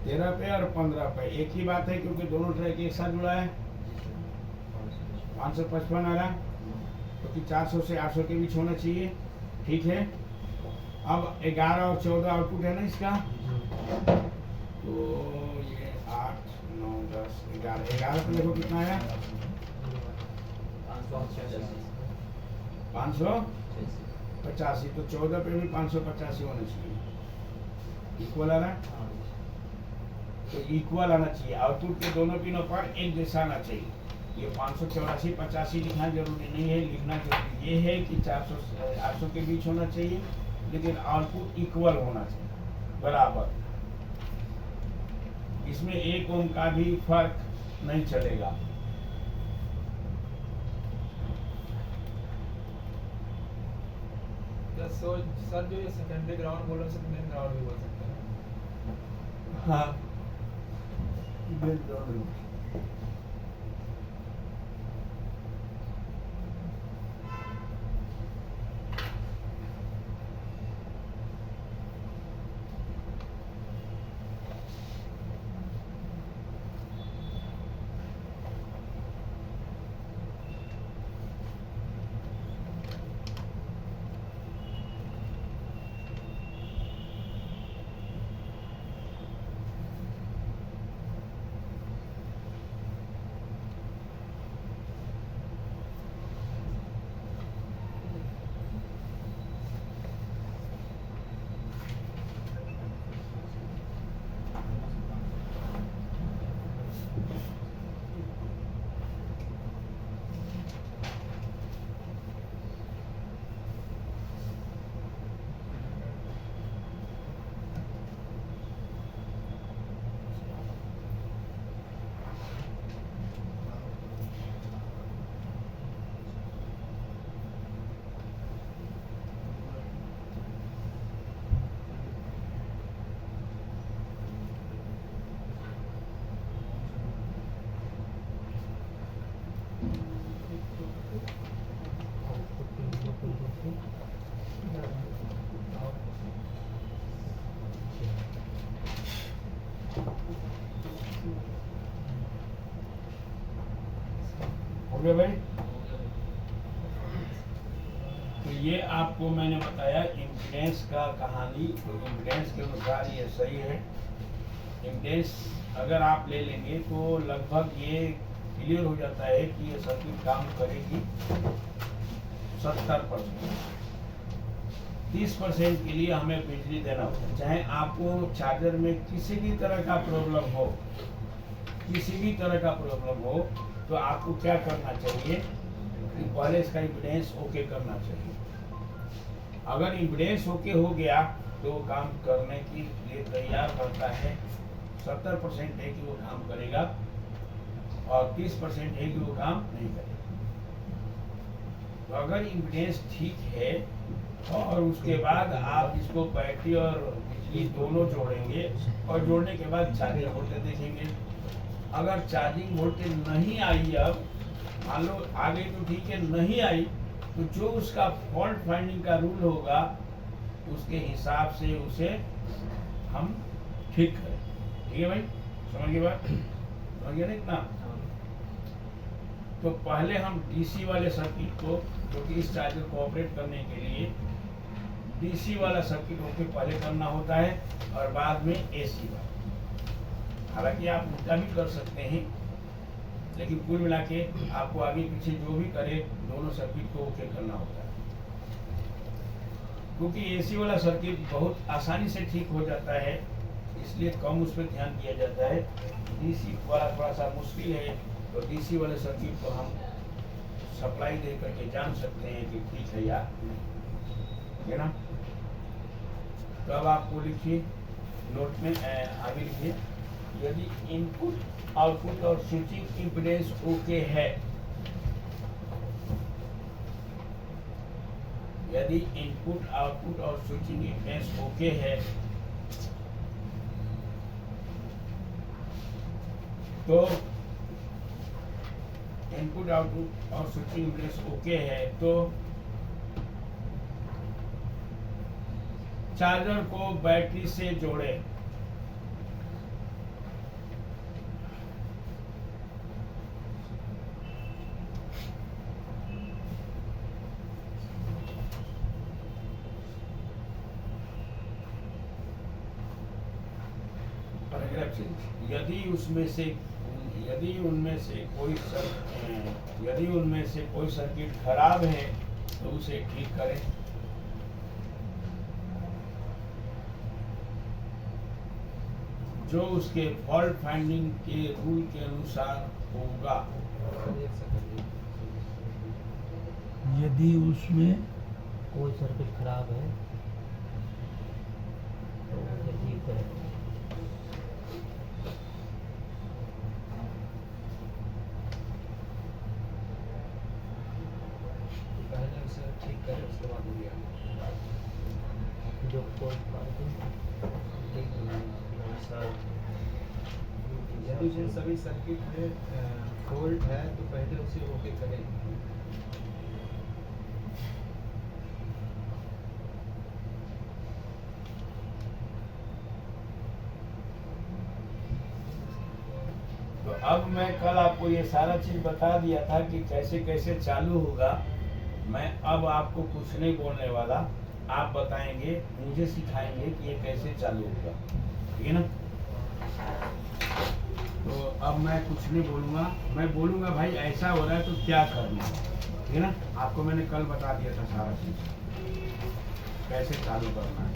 13 पे और 15 पे एक ही बात है, क्योंकि दोनों ट्रैक एक साथ जुड़ा है। 555 आ रहा, क्योंकि 400 से 800 के बीच होना चाहिए, ठीक है। अब 11 और 14 आउटपुट है ना इसका, तो ये 8, 9, 10, 11 पे देखो कितना आया? 585। तो 14 पे भी 585 होना चाहिए, इक्वल आ रहा। तो इक्वल आना चाहिए, आउटपुट के दोनों पिनों पर एक जैसा आना चाहिए। ये 584-85 लिखना जरूरी नहीं है, लिखना जरूरी ये है कि 400 से 800 के बीच होना चाहिए, लेकिन आउटपुट इक्वल होना चाहिए, बराबर। इसमें 1 ओम का भी फर्क नहीं चलेगा। सर जो ये सेकेंडरी ग्राउंड बोल रहे हैं, मेन ग्राउंड भी बोल सकते हैं। हाँ, हो गया भाई। तो ये आपको मैंने बताया इम्पीडेंस का कहानी। तो इम्पीडेंस के अनुसार ये सही है। इम्पीडेंस अगर आप ले लेंगे तो लगभग ये क्लियर हो जाता है कि ये सर्किट काम करेगी 70%। 30% के लिए हमें बिजली देना होता है। चाहे आपको चार्जर में किसी भी तरह का प्रॉब्लम हो, किसी भी तरह का प्रॉब्लम हो, तो आपको क्या करना चाहिए कि पहले इसका इम्पीडेंस ओके करना चाहिए। अगर इम्पीडेंस ओके हो गया तो वो काम करने के लिए तैयार करता है। 70% है कि वो काम करेगा और 30% है कि वो काम नहीं करेगा। तो अगर इम्पीडेंस ठीक है और उसके बाद आप इसको बैटरी और बिजली दोनों जोड़ेंगे और जोड़ने के बाद चार्जिंग वोल्टेज देखेंगे। अगर चार्जिंग वोल्टेज नहीं आई, अब मान लो आ गई तो ठीक है, नहीं आई तो जो उसका फॉल्ट फाइंडिंग का रूल होगा उसके हिसाब से उसे हम ठीक करें। ठीक है भाई, समझ गए बात? समझ गए ना इतना? तो पहले हम डीसी वाले सर्किट को, जो कि इस चार्जर को ऑपरेट करने के लिए डीसी वाला सर्किट को पहले करना होता है और बाद में एसी वाला। हालांकि आप उल्टा भी कर सकते हैं, लेकिन कुल मिला के आपको आगे पीछे जो भी करे दोनों सर्किट को ओके करना होता है, क्योंकि एसी वाला सर्किट बहुत आसानी से ठीक हो जाता है, इसलिए कम उस पर ध्यान दिया जाता है। डीसी वाला थोड़ा सा मुश्किल है, तो डीसी वाले सर्किट को हम सप्लाई दे करके जान सकते हैं कि ठीक है या नहीं, है ना? तो अब आपको लिखिए नोट में आगे लिखिए, यदि इनपुट आउटपुट और स्विचिंग इम्पीडेंस ओके है, यदि इनपुट आउटपुट और स्विचिंग इम्पीडेंस ओके है तो इनपुट आउटपुट और स्विचिंग इम्पीडेंस ओके है तो चार्जर को बैटरी से जोड़े। Paragraph change. यदि उनमें से कोई सर्किट खराब है तो उसे ठीक करें। जो उसके फॉल्ट फाइंडिंग के रूल के अनुसार होगा। यदि उसमें कोई सर्किट खराब है तो उसे ठीक करें। पहले उसे ठीक करें, उसके बाद हो गया जो यदि जो सभी सर्किट में फॉल्ट है तो पहले उसे ओके करें। तो अब मैं कल आपको ये सारा चीज बता दिया था कि कैसे कैसे चालू होगा। मैं अब आपको कुछ नहीं बोलने वाला, आप बताएंगे, मुझे सिखाएंगे कि ये कैसे चालू होगा। ठीक है ना? तो अब मैं कुछ नहीं बोलूँगा, मैं बोलूँगा भाई ऐसा हो रहा है तो क्या करना है। ठीक है ना? आपको मैंने कल बता दिया था सारा चीज़ कैसे चालू करना है।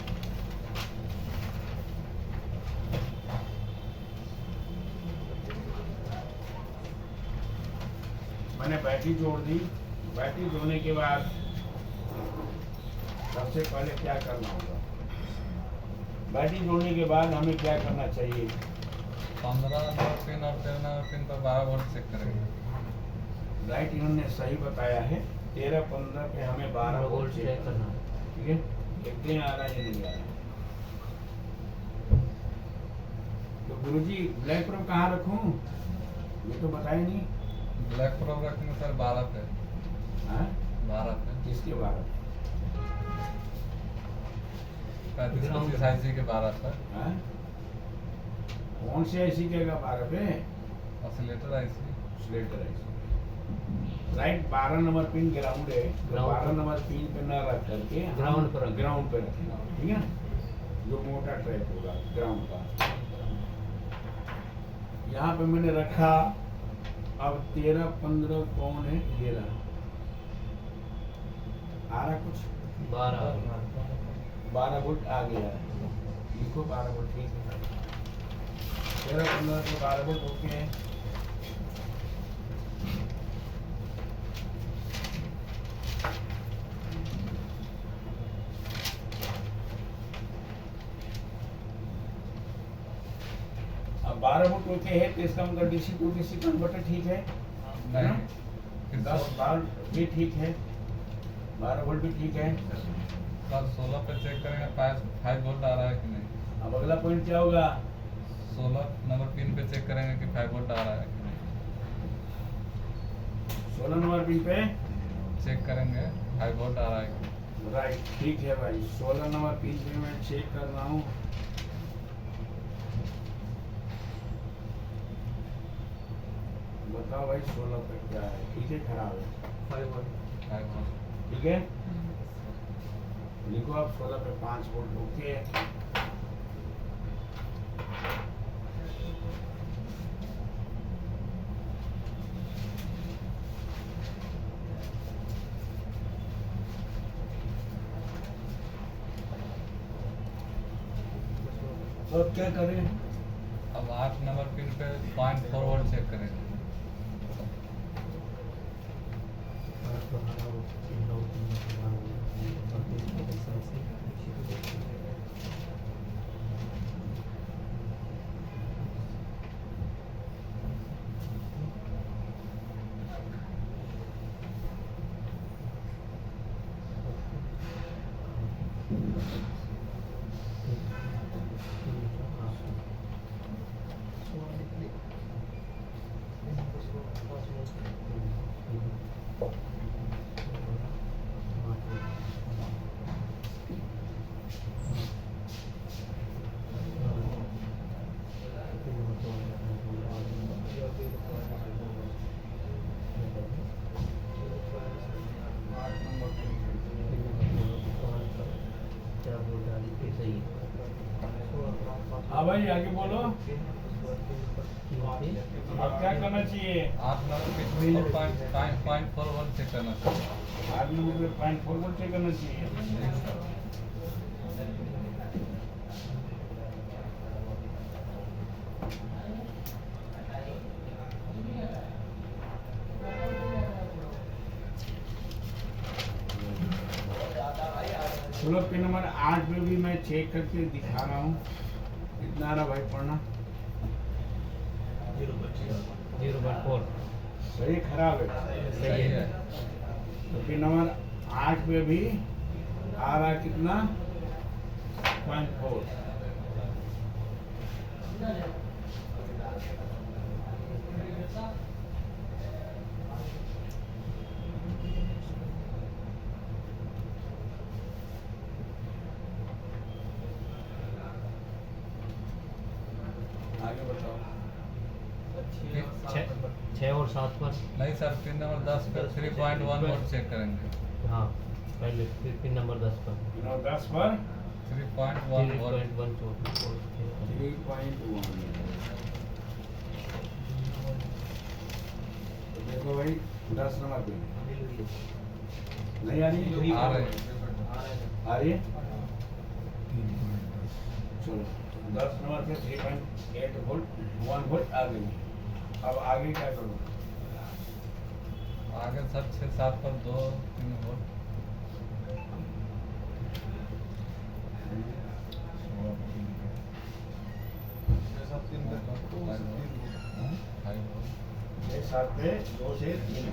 मैंने बैटरी जोड़ दी। बैटरी जोड़ने के बाद सबसे पहले क्या करना होगा? बैटरी जोड़ने के बाद हमें क्या करना चाहिए? 15 नंबर पिन और 13 नंबर पिन पर 12 वोल्ट चेक करेंगे। राइट, इन्होंने सही बताया है। 13-15 पे हमें 12 वोल्ट चेक करना है। ठीक है, देखते हैं आ रहा है या नहीं आ रहा है। तो गुरुजी ब्लैक प्रोब कहाँ रखूं? ये तो बताया नहीं। ब्लैक प्रोब रखेंगे सर 12 पे। हाँ? 12 पे किसके 12? 35-25 IC के 12 पर। हाँ? कौन से ऐसी के 12 पे? Oscillator IC। सिलेक्टर है। राइट, 12 नंबर पिन ग्राउंड है, तो ग्राउंड 12 नंबर पिन पे न रख करके ग्राउंड पर ग्राउंड पे रखना, ठीक है ना? जो मोटा ट्रैक होगा ग्राउंड का, यहाँ पे मैंने रखा। अब 13-15 कौन है? ये रहा। आ रहा कुछ? 12 वोल्ट आ गया है। लिखो 12 वोल्ट, ठीक है। 13-15 से 12 वोल्ट ओके है। अब 12 वोल्ट ओके है तो इसका मतलब डीसी टू डीसी कन्वर्टर ठीक है ना? नहीं 10 12 भी ठीक है, 12 वोल्ट भी ठीक है। सर 16 पे चेक करेंगे 5 वोल्ट आ रहा है कि नहीं। अब अगला पॉइंट क्या होगा? 16 नंबर पिन पे चेक करेंगे कि 5 वोल्ट आ रहा है कि नहीं। 16 नंबर पिन पे चेक करेंगे 5 वोल्ट आ रहा है कि नहीं। राइट, ठीक है भाई। 16 नंबर पिन पे मैं चेक कर रहा हूँ। बताओ भाई 16 पे क्या है? ठीक है, खराब है। 5 वोल्ट। ठीक है, लिखो आप 16 पे 5 वोल्ट। ओके, तो अब क्या करें? अब 8 नंबर पिन पे 0.4 वोल्ट चेक करेंगे। हाँ भाई, आगे बोलो। अब क्या करना चाहिए? 8 नंबर पिन पे 0.4 वोल्ट चेक करना चाहिए। आगे मुझे 0.4 वोल्ट चेक करना चाहिए। जी सर। चलो, पिन नंबर 8 में भी मैं चेक करके दिखा रहा हूँ। कितना आ रहा भाई पढ़ना? 0.4 सही, खराब है? सही है। तो पिन नंबर 8 में भी आ रहा है कितना? 0.4। आगे बताओ। 6 और 7 पर। नहीं सर, पिन नंबर 10 पे 3.1 वोल्ट चेक करेंगे। हाँ, पहले फिर पिन नंबर 10 पर। पिन नंबर 10 पर 3.1 वोल्ट। 3.1। तो देखो भाई, 10 नंबर पिन नहीं आ रही? आ रहे आ रही है? चलो, 10 नंबर पे 3.8 वोल्ट 1 वोल्ट आ गई। अब आगे क्या करूँ? आगे सर 6-7 पर 2-3 वोल्ट। ये 7 पे 2 से 3।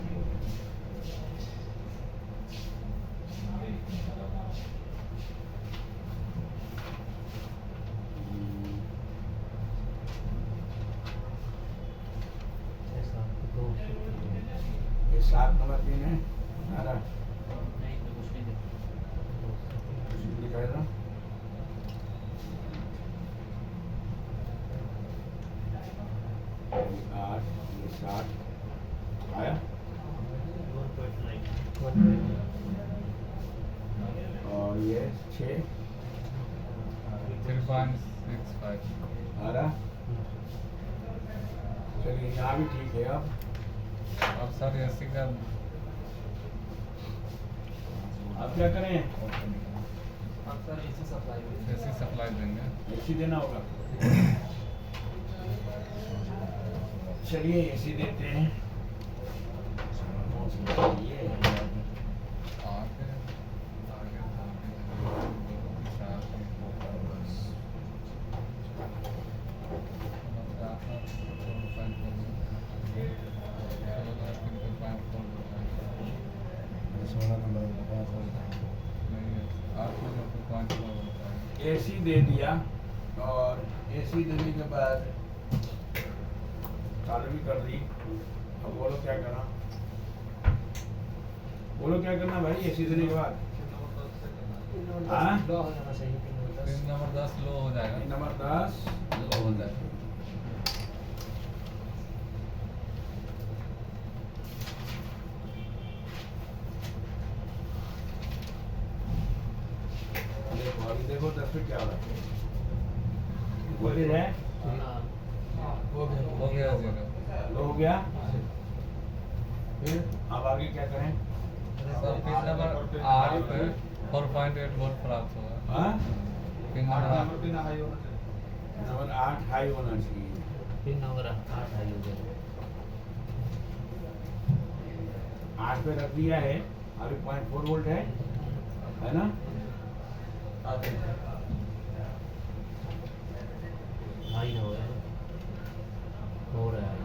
ये 7 नंबर पिन है। आ रहा दिखाई दो। ये 8, ये 7 आया। और ये 6 3.65। आ रहा। चलिए, यहाँ भी ठीक है। अब सर एसी का अब क्या करें? अब sir AC supply AC supply देंगे। एसी देना होगा। चलिए, एसी देते हैं। ये आगे आगे सोलह नंबर नहीं है 8 एसी दे दिया और एसी देने के बाद चालू भी कर दी। अब बोलो क्या करना, बोलो क्या करना भाई एसी देने के बाद। हाँ? लो हो जाना चाहिए पिन नंबर 10 लो हो जाएगा। पिन नंबर 10 लो हो जाए। देखो अभी देखो 10 पे क्या हो रहा है, बोलिए है हो गया हो गया जीरो। लो हो गया। फिर अब आगे क्या करें? सर पिन नंबर 8 पे 4.8 वोल्ट प्राप्त होगा। हाँ? पिन नंबर नंबर 8 हाई होना चाहिए। पिन नंबर 8 है यूजर 8 पे रख दिया है, अभी 0.4 वोल्ट है ना? हाई हो रहा है, हो रहा है।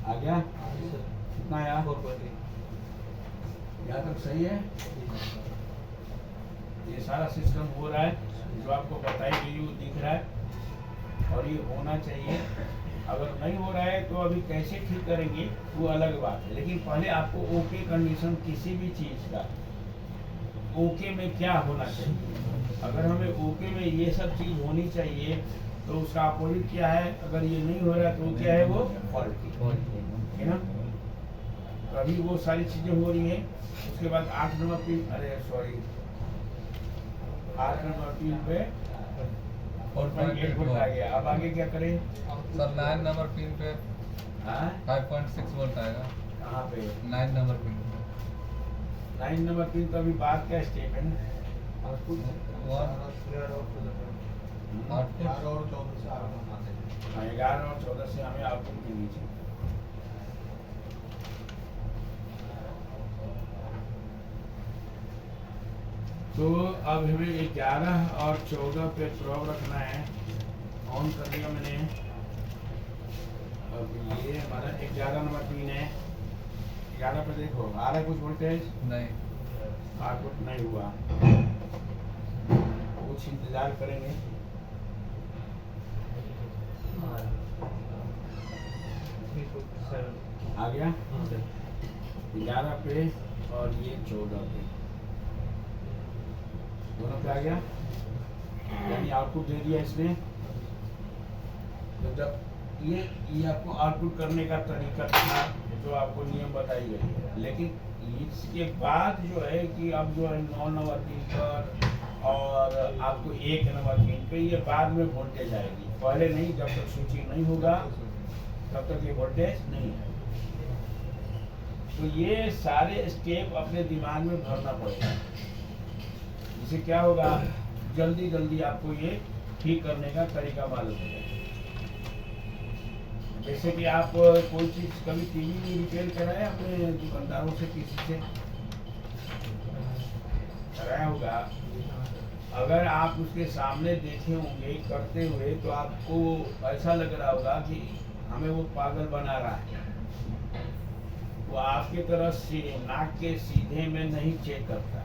आ गया कितना आया? 4.8 यहाँ तक सही है। ये सारा सिस्टम हो रहा है जो आपको बताई गई वो दिख रहा है और ये होना चाहिए। अगर नहीं हो रहा है तो अभी कैसे ठीक करेंगे वो अलग बात है, लेकिन पहले आपको ओके कंडीशन किसी भी चीज़ का ओके में क्या होना चाहिए। अगर हमें ओके में ये सब चीज़ होनी चाहिए तो उसका अपोजिट क्या है? अगर ये नहीं हो रहा है तो क्या है? वो फॉल्टी है ना। तो अभी वो सारी चीज़ें हो रही हैं। उसके बाद 8 नंबर पिन, अरे सॉरी 8 नंबर पिन पे 4.8 वोल्ट आ गया। अब आगे क्या करें? सर 9 नंबर पिन पे हाँ 5.6 वोल्ट आएगा। कहाँ पे? 9 नंबर पिन पे 9 नंबर पिन तो अभी बात का स्टेप है ना। आउटपुट हाँ, 11 और 14 से हमें आउटपुट मिलनी चाहिए। तो अब हमें 11 और 14 पे प्रोब रखना है। ऑन कर दिया मैंने। अब ये हमारा 11 नंबर पिन है। 11 पे देखो आ रहा है कुछ वोल्टेज? नहीं। आउटपुट नहीं हुआ, कुछ इंतजार करेंगे। आ गया 11 पे और ये 14 पे, दोनों पे आ गया, यानी आउटपुट दे दिया इसने। तो जब ये आपको आउटपुट करने का तरीका था जो आपको नियम बताई गई है, लेकिन इसके बाद जो है कि अब जो है 9 नंबर पिन पर और आपको 1 नंबर पिन पे ये बाद में वोल्टेज आएगी, पहले नहीं। जब तक स्विचिंग नहीं होगा तब तक ये वोल्टेज नहीं है। तो ये सारे स्टेप अपने दिमाग में भरना पड़ेगा। इससे क्या होगा, जल्दी जल्दी आपको ये ठीक करने का तरीका मालूम हो जाएगा। जैसे कि आप कोई चीज कभी टीवी रिपेयर कराए अपने दुकानदारों से, किसी से कराया होगा, अगर आप उसके सामने देखे होंगे करते हुए तो आपको ऐसा लग रहा होगा कि हमें वो पागल बना रहा है। वो आपके तरह से नाक के सीधे में नहीं चेक करता।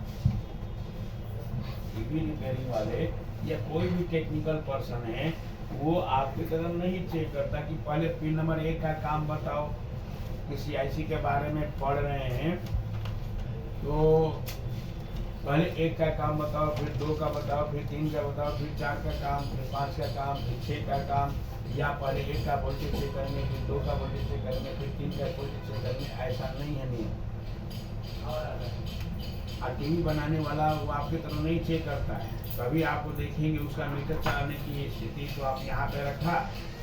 टीवी रिपेयरिंग वाले या कोई भी टेक्निकल पर्सन है, वो आपकी तरह नहीं चेक करता कि पहले पिन नंबर 1 का काम बताओ। किसी आईसी के बारे में पढ़ रहे हैं तो पहले 1 का काम बताओ, फिर 2 का बताओ, फिर 3 का बताओ, फिर 4 का काम, फिर 5 का काम, फिर 6 का काम, या पहले 1 का वोल्टेज चेक करेंगे, फिर 2 का वोल्टेज चेक करेंगे, फिर 3 का वोल्टेज चेक करेंगे। ऐसा नहीं है नियम। और टीवी बनाने वाला वो आपकी तरह नहीं चेक करता है। कभी आपको देखेंगे उसका मीटर चलाने की स्थिति तो आप यहाँ पे रखा,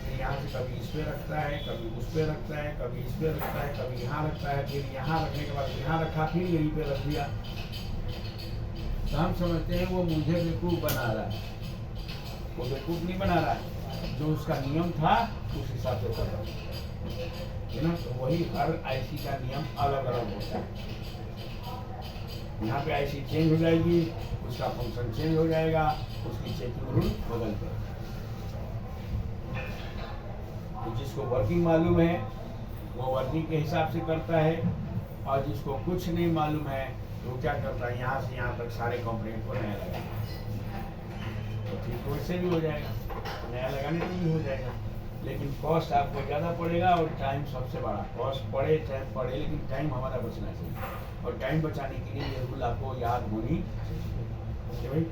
फिर यहाँ से कभी इस पे रखता है, कभी उस पे रखता है, कभी इस पे रखता है, कभी यहाँ रखता है, फिर यहाँ रखने के बाद यहाँ रखा, फिर यहीं पे रख दिया। तो हम समझते हैं वो मुझे बेवकूफ़ बना रहा है। वो बेवकूफ़ नहीं बना रहा है, जो उसका नियम था उस हिसाब से कर रहा है ना। तो वही हर आईसी का नियम अलग अलग होता है। यहाँ पे आईसी चेंज हो जाएगी, उसका फंक्शन चेंज हो जाएगा, उसकी चेकिंग रूल बदल जाएगा। तो जिसको वर्किंग मालूम है वो वर्किंग के हिसाब से करता है, और जिसको कुछ नहीं मालूम है तो क्या करता है, यहाँ से यहाँ तक सारे कंपोनेंट को नया लगाता है। तो ठीक तो वैसे भी हो जाएगा, नया लगाने में भी हो जाएगा, लेकिन कॉस्ट आपको ज़्यादा पड़ेगा और टाइम सबसे बड़ा। कॉस्ट पड़े चाहे पड़े, लेकिन टाइम हमारा बचना चाहिए, और टाइम बचाने के लिए ये रूल आपको याद होनी चाहिए। भाई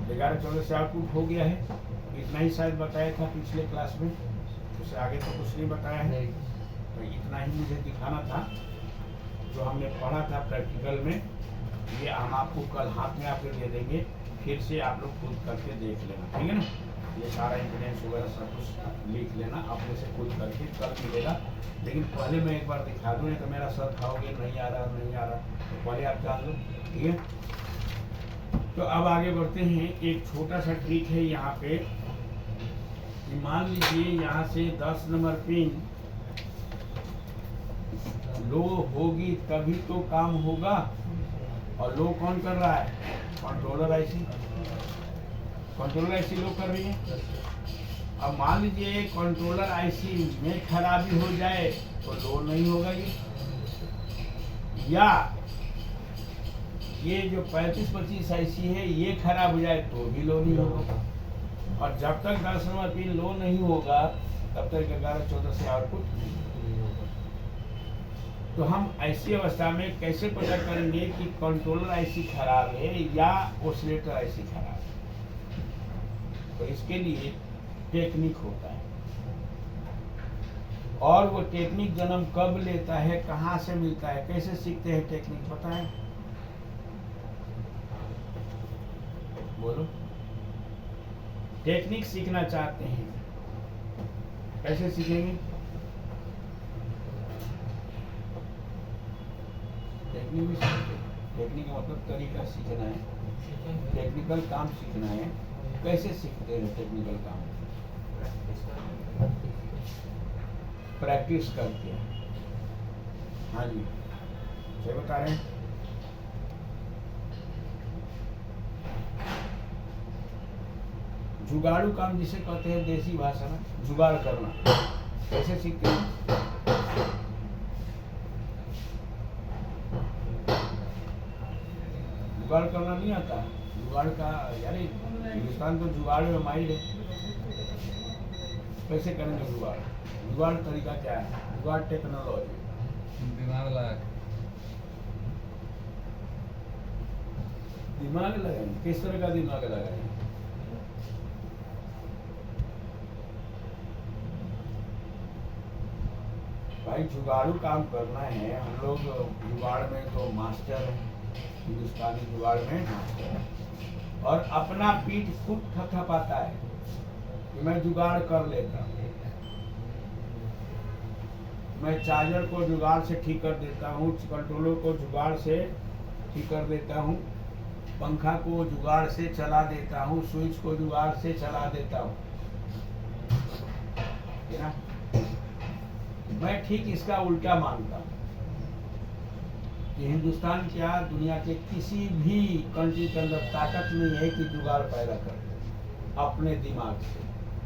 11-14 से आउटपुट हो गया है, इतना ही शायद बताया था पिछले क्लास में, उससे आगे तो कुछ नहीं बताया है। तो इतना ही मुझे दिखाना था जो हमने पढ़ा था प्रैक्टिकल में। ये हम आपको कल हाथ में आपको दे देंगे, फिर से आप लोग खुद करके देख लेना, ठीक है ना। ये सारा इम्पोर्टेंस वगैरह सब कुछ लिख लेना, अपने से खुद करके कल मिलेगा। लेकिन पहले मैं एक बार दिखा दूँ, नहीं तो मेरा सर खाओगे नहीं आ रहा, तो पहले आप जान लो, ठीक है। तो अब आगे बढ़ते हैं। एक छोटा सा ट्रिक है यहाँ पे, मान लीजिए यहाँ से 10 नंबर पिन लो होगी तभी तो काम होगा, और लो कौन कर रहा है, कंट्रोलर आईसी। कंट्रोलर आईसी लो कर रही है। अब मान लीजिए कंट्रोलर आईसी में खराबी हो जाए तो लो नहीं होगा ये, या ये जो 35-25 आईसी है ये खराब हो जाए तो भी लो नहीं होगा। और जब तक 10 नंबर पिन लो नहीं होगा तब तक 11-14 से आउटपुट नहीं होगा। तो हम ऐसी अवस्था में कैसे पता करेंगे कि कंट्रोलर आईसी खराब है या ऑसिलेटर आईसी खराब है? तो इसके लिए टेक्निक होता है, और वो टेक्निक जन्म कब लेता है, कहाँ से मिलता है, कैसे सीखते हैं टेक्निक पता है? बोलो। टेक्निक सीखना चाहते हैं, कैसे सीखेंगे? टेक्निक भी सीखते, टेक्निक का मतलब तरीका सीखना है, टेक्निकल काम सीखना है। कैसे सीखते हैं टेक्निकल काम? प्रैक्टिस करके। हाँ जी, सही बता रहे हैं। जुगाड़ू काम जिसे कहते हैं देसी भाषा में, जुगाड़ करना। कैसे सीखते हैं? जुगाड़ करना नहीं आता? जुगाड़ का यार हिंदुस्तान तो जुगाड़ में माहिर है। कैसे करेंगे जुगाड़? जुगाड़ तरीका क्या है? जुगाड़ टेक्नोलॉजी, दिमाग लगा के। दिमाग लगाएंगे। किस तरह का दिमाग लगाएंगे? भाई जुगाड़ू काम करना है, हम लोग जुगाड़ में तो मास्टर हैं, हिंदुस्तानी जुगाड़ में मास्टर है, और अपना पीठ खुद थपथपाता है कि मैं जुगाड़ कर लेता हूँ। मैं चार्जर को जुगाड़ से ठीक कर देता हूँ, कंट्रोलर को जुगाड़ से ठीक कर देता हूँ, पंखा को जुगाड़ से चला देता हूँ, स्विच को जुगाड़ से चला देता हूँ, है ना। मैं ठीक इसका उल्टा मानता हूँ कि हिंदुस्तान क्या दुनिया के किसी भी कंट्री के अंदर ताकत नहीं है कि जुगाड़ पैदा कर दे अपने दिमाग से।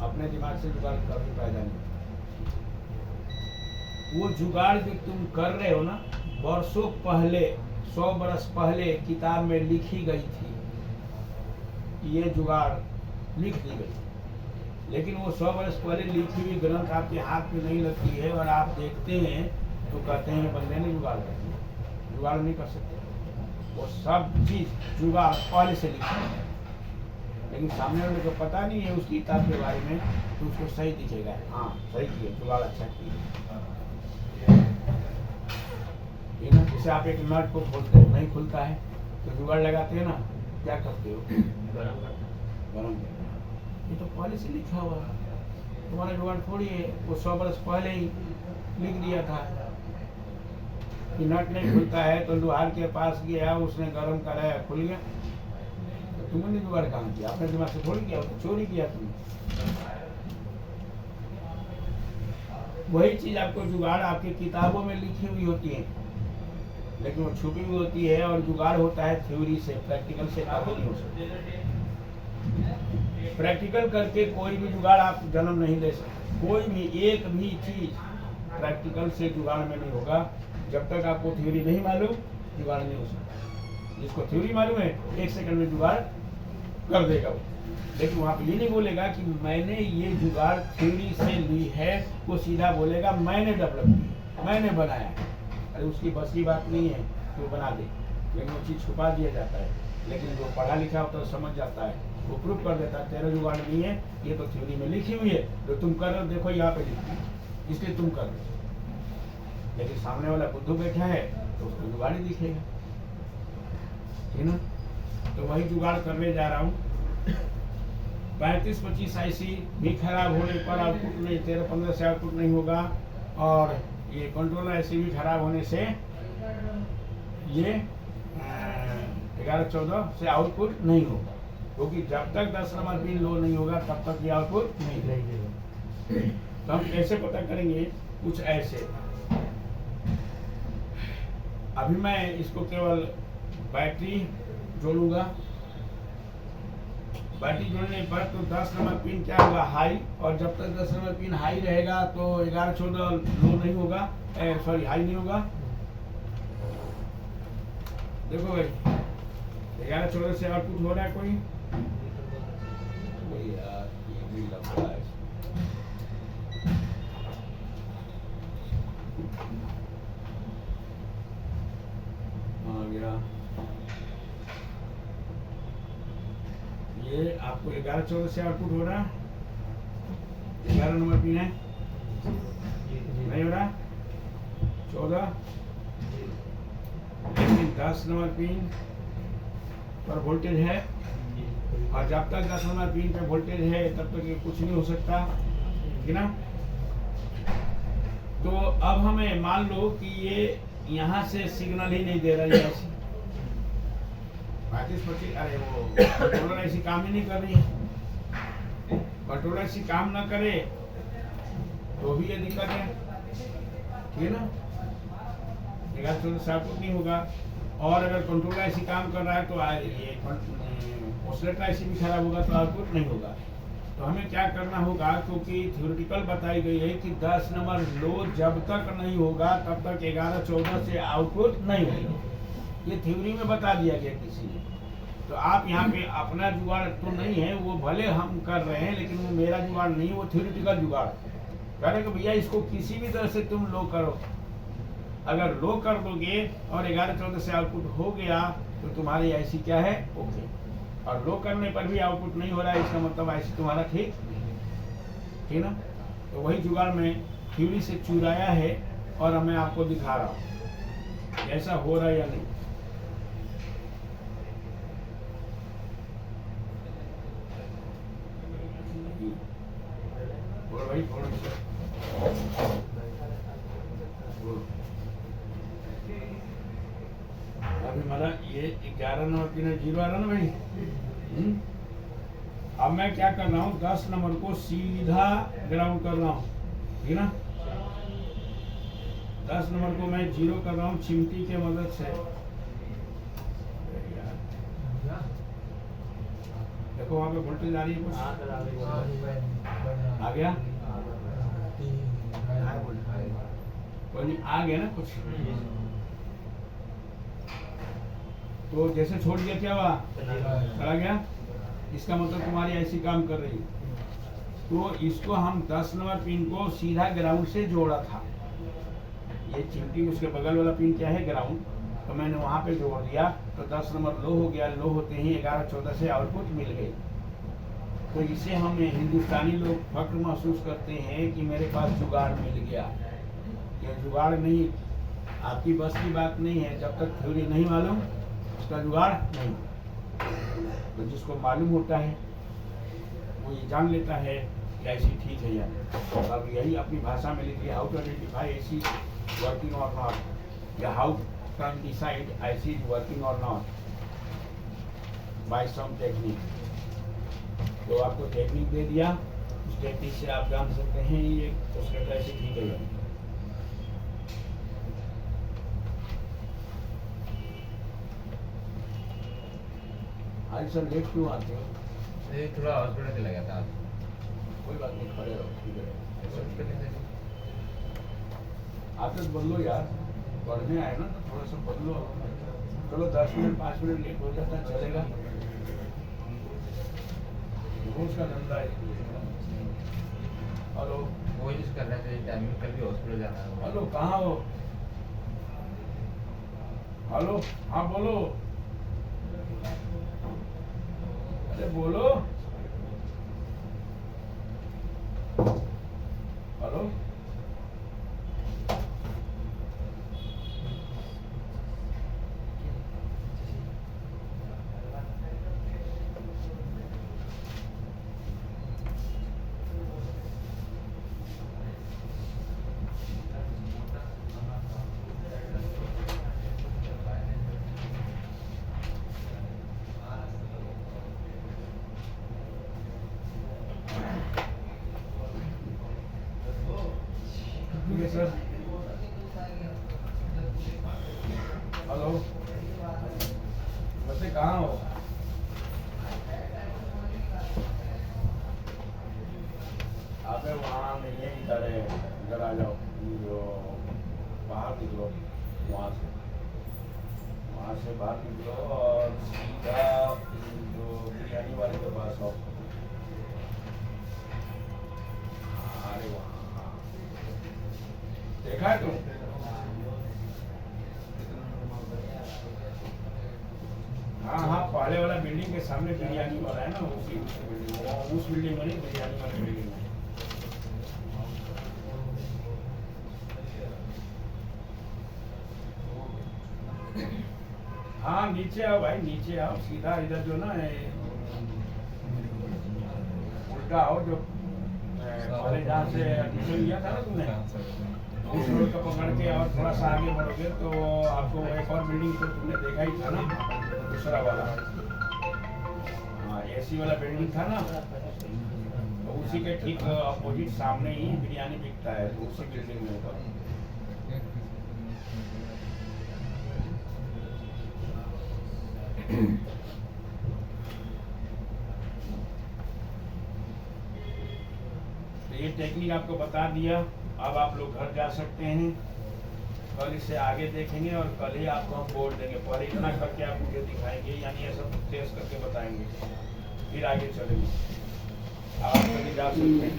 अपने दिमाग से जुगाड़ कभी पैदा नहीं। वो जुगाड़ जो तुम कर रहे हो ना, वर्षों पहले, 100 बरस पहले किताब में लिखी गई थी, ये जुगाड़ लिख दी गई। लेकिन वो 100 बरस पहले लिखी हुई ग्रंथ आपके हाथ में नहीं लगती है, और आप देखते हैं तो कहते हैं बंदे ने जुगाड़ कर दिया। जुगाड़ नहीं कर सकते, वो सब चीज जुगाड़ पहले से लिखा है, लेकिन सामने वाले को पता नहीं है उस किताब के बारे में, तो उसको सही दिखेगा, हाँ सही किया, जुगाड़ अच्छा किया। ये ना, जैसे आप एक नट को खोलते हो, नहीं खुलता है तो जुगाड़ लगाते हैं ना, क्या करते हो? गरम करते हैं। ये तो पहले से लिखा हुआ है, तुम्हारा जुगाड़ थोड़ी है, वो 100 बरस पहले ही लिख दिया था कि नट नहीं खुलता है, तो लोहार के पास गया, उसने गर्म कराया, खुल गया। तो तुमने जुगाड़ काम किया, अपने दिमाग से थोड़ी किया, तो चोरी किया तुमने। वही चीज आपको जुगाड़ आपकी किताबों में लिखी हुई होती है, लेकिन वो छुपी हुई होती है, और जुगाड़ होता है थ्योरी से, प्रैक्टिकल से कभी नहीं हो सकता। प्रैक्टिकल करके कोई भी जुगाड़ आप जन्म नहीं ले सकते। कोई भी एक भी चीज प्रैक्टिकल से जुगाड़ में नहीं होगा। जब तक आपको थ्योरी नहीं मालूम, जुगाड़ नहीं हो सकता। जिसको थ्योरी मालूम है 1 सेकंड में जुगाड़ कर देगा वो। लेकिन वहाँ पे ये नहीं बोलेगा कि मैंने ये जुगाड़ थ्योरी से ली है, वो सीधा बोलेगा मैंने डेवलप की, मैंने बनाया है। अरे उसकी बस की बात नहीं है कि वो बना दे, लेकिन वो चीज़ छुपा दिया जाता है। लेकिन जो पढ़ा लिखा होता है समझ जाता है, वो प्रूफ कर देता है तेरा जुगाड़ नहीं है, ये तो थ्योरी में लिखी हुई है, जो तुम कर रहे हो देखो यहाँ पे लिखी है, इसलिए तुम कर रहे हो। लेकिन सामने वाला बुद्धू बैठा है तो उसको जुगाड़ ही दिखेगा, ठीक ना। तो वही जुगाड़ करने जा रहा हूँ। 35-25 IC भी खराब होने पर आउटपुट नहीं, 13-15 से आउटपुट नहीं होगा। और ये कंट्रोलर IC भी खराब होने से ये 11-14 से आउटपुट नहीं होगा, क्योंकि जब तक 10 नंबर पिन लो नहीं होगा तब तक ये आउटपुट नहीं देगा। तो हम कैसे पता करेंगे? कुछ ऐसे। अभी मैं इसको केवल बैटरी जोड़ूंगा। बैटरी जोड़ने पर तो 10 नंबर पिन क्या होगा? हाई। और जब तक 10 नंबर पिन हाई रहेगा तो 11-14 लो नहीं होगा, सॉरी हाई नहीं होगा। देखो भाई 11-14 से आउटपुट हो रहा है कोई? यार ये भी लंबा है। आ गया ये आपको 11-14 से आउटपुट हो रहा है। 11 नंबर पिन है, नहीं हो रहा 14। लेकिन 10 नंबर पिन पर वोल्टेज है, और जब तक 10 नंबर पिन पे वोल्टेज है तब तक ये कुछ नहीं हो सकता, ठीक ना। तो अब हमें मान लो कि ये यहाँ से सिग्नल ही नहीं दे रहा है, 35-25, अरे वो कंट्रोलर ऐसी काम ही नहीं कर रही है। कंट्रोलर ऐसी काम ना करे तो भी ये दिक्कत है, ठीक है ना। 11-14 से आउटपुट नहीं होगा। और अगर कंट्रोलर ऐसी काम कर रहा है तो ये ऑसिलेटर ऐसी भी खराब होगा तो आउटपुट नहीं होगा। तो हमें क्या करना होगा? क्योंकि थ्योरेटिकल बताई गई है कि 10 नंबर लो जब तक नहीं होगा तब तक 11-14 से आउटपुट नहीं होगा। ये थ्योरी में बता दिया गया किसी ने। तो आप यहाँ पे अपना जुगाड़ तो नहीं है, वो भले हम कर रहे हैं लेकिन वो मेरा जुगाड़ नहीं, वो थ्योरेटिकल जुगाड़ कह रहे कि भैया इसको किसी भी तरह से तुम लो करो। अगर लो कर दोगे और 11-14 से आउटपुट हो गया तो तुम्हारी IC क्या है? ओके। और लो करने पर भी आउटपुट नहीं हो रहा है, इसका मतलब IC तुम्हारा ठीक ना। तो वही जुगाड़ में थ्योरी से चुराया है और मैं आपको दिखा रहा हूँ ऐसा हो रहा है या नहीं। बोलो भाई, बोलो। अभी हमारा ये 11 नंबर पिन 0 आ रहा ना भाई। अब मैं क्या कर रहा हूँ? 10 नंबर को सीधा ग्राउंड कर रहा हूँ, ठीक ना। 10 नंबर को मैं 0 कर रहा हूँ चिमटी के मदद से। देखो वहाँ पे वोल्टेज आ रही है, कुछ आ गया, कोई नहीं आ गया ना कुछ। तो जैसे छोड़ दिया क्या हुआ? चला गया। इसका मतलब तुम्हारी ऐसी काम कर रही है। तो इसको हम 10 नंबर पिन को सीधा ग्राउंड से जोड़ा था। ये चिमटी उसके बगल वाला पिन क्या है? ग्राउंड। तो मैंने वहाँ पे जोड़ दिया तो 10 नंबर लो हो गया। लो होते ही 11-14 से आउटपुट मिल गई। तो इसे हम हिंदुस्तानी लोग फक्र महसूस करते हैं कि मेरे पास जुगाड़ मिल गया। ये जुगाड़ नहीं, आपकी बस की बात नहीं है। जब तक थ्योरी नहीं मालूम उसका जुगाड़ नहीं। तो जिसको मालूम होता है वो ये जान लेता है कि ऐसी ठीक है या नहीं। अब यही अपनी भाषा में लिखिए, हाउ टू आइडेंटिफाई ऐसी वर्किंग और नॉट, या हाउ कैन डिसाइड ऐसी वर्किंग और नॉट बाय सम टेक्निक। तो आपको टेक्निक दे दिया, उस टेक्निक से आप जान सकते हैं ये उसका कैसे ठीक है या नहीं। आज सर लेट क्यों आते हो? ये थोड़ा हॉस्पिटल चला गया था। कोई बात नहीं, खड़े रहो, ठीक है। आदत बदलो यार, पढ़ने आए ना तो थोड़ा सा बदलो। चलो 10 मिनट 5 मिनट लेट हो जाता है, चलेगा। रोज का धंधा है। हेलो वो यूज कर रहा है टाइमिंग, कल भी हॉस्पिटल जाना है। हेलो, कहाँ हो? हेलो, हाँ बोलो। अरे बोलो। हेलो, ठीक है सर। हेलो, वैसे कहाँ हो? अबे वहाँ नहीं है, इधर है, इधर आ जाओ। जो बाहर निकलो, वहाँ से बाहर निकलो और सीधा जो बिरयानी वाले के पास आओ। अरे वहाँ देखा है तुम? हाँ हाँ, पहले वाला बिल्डिंग के सामने बिरयानी वाला है ना, उसी बिल्डिंग, उस बिल्डिंग में नहीं, बिरयानी वाले बिल्डिंग में। हाँ नीचे आओ भाई, नीचे आओ, सीधा इधर जो ना उल्टा आओ, जो पहले जहाँ से एडमिशन लिया था ना तुमने, उस रोड को पकड़ के और थोड़ा सा आगे बढ़ोगे तो आपको एक और बिल्डिंग तो तुमने देखा ही था ना, दूसरा वाला, हाँ एसी वाला बिल्डिंग था ना, तो उसी के ठीक अपोजिट सामने ही बिरयानी बिकता है, तो उसी बिल्डिंग में होगा। तो ये टेक्निक आपको बता दिया। अब आप लोग घर जा सकते हैं। कल इसे आगे देखेंगे और कल ही आपको हम बोल देंगे। पहले इतना करके आप मुझे दिखाएंगे, यानी ये सब टेस्ट करके बताएंगे, फिर आगे चलेंगे। आप कभी जा सकते हैं।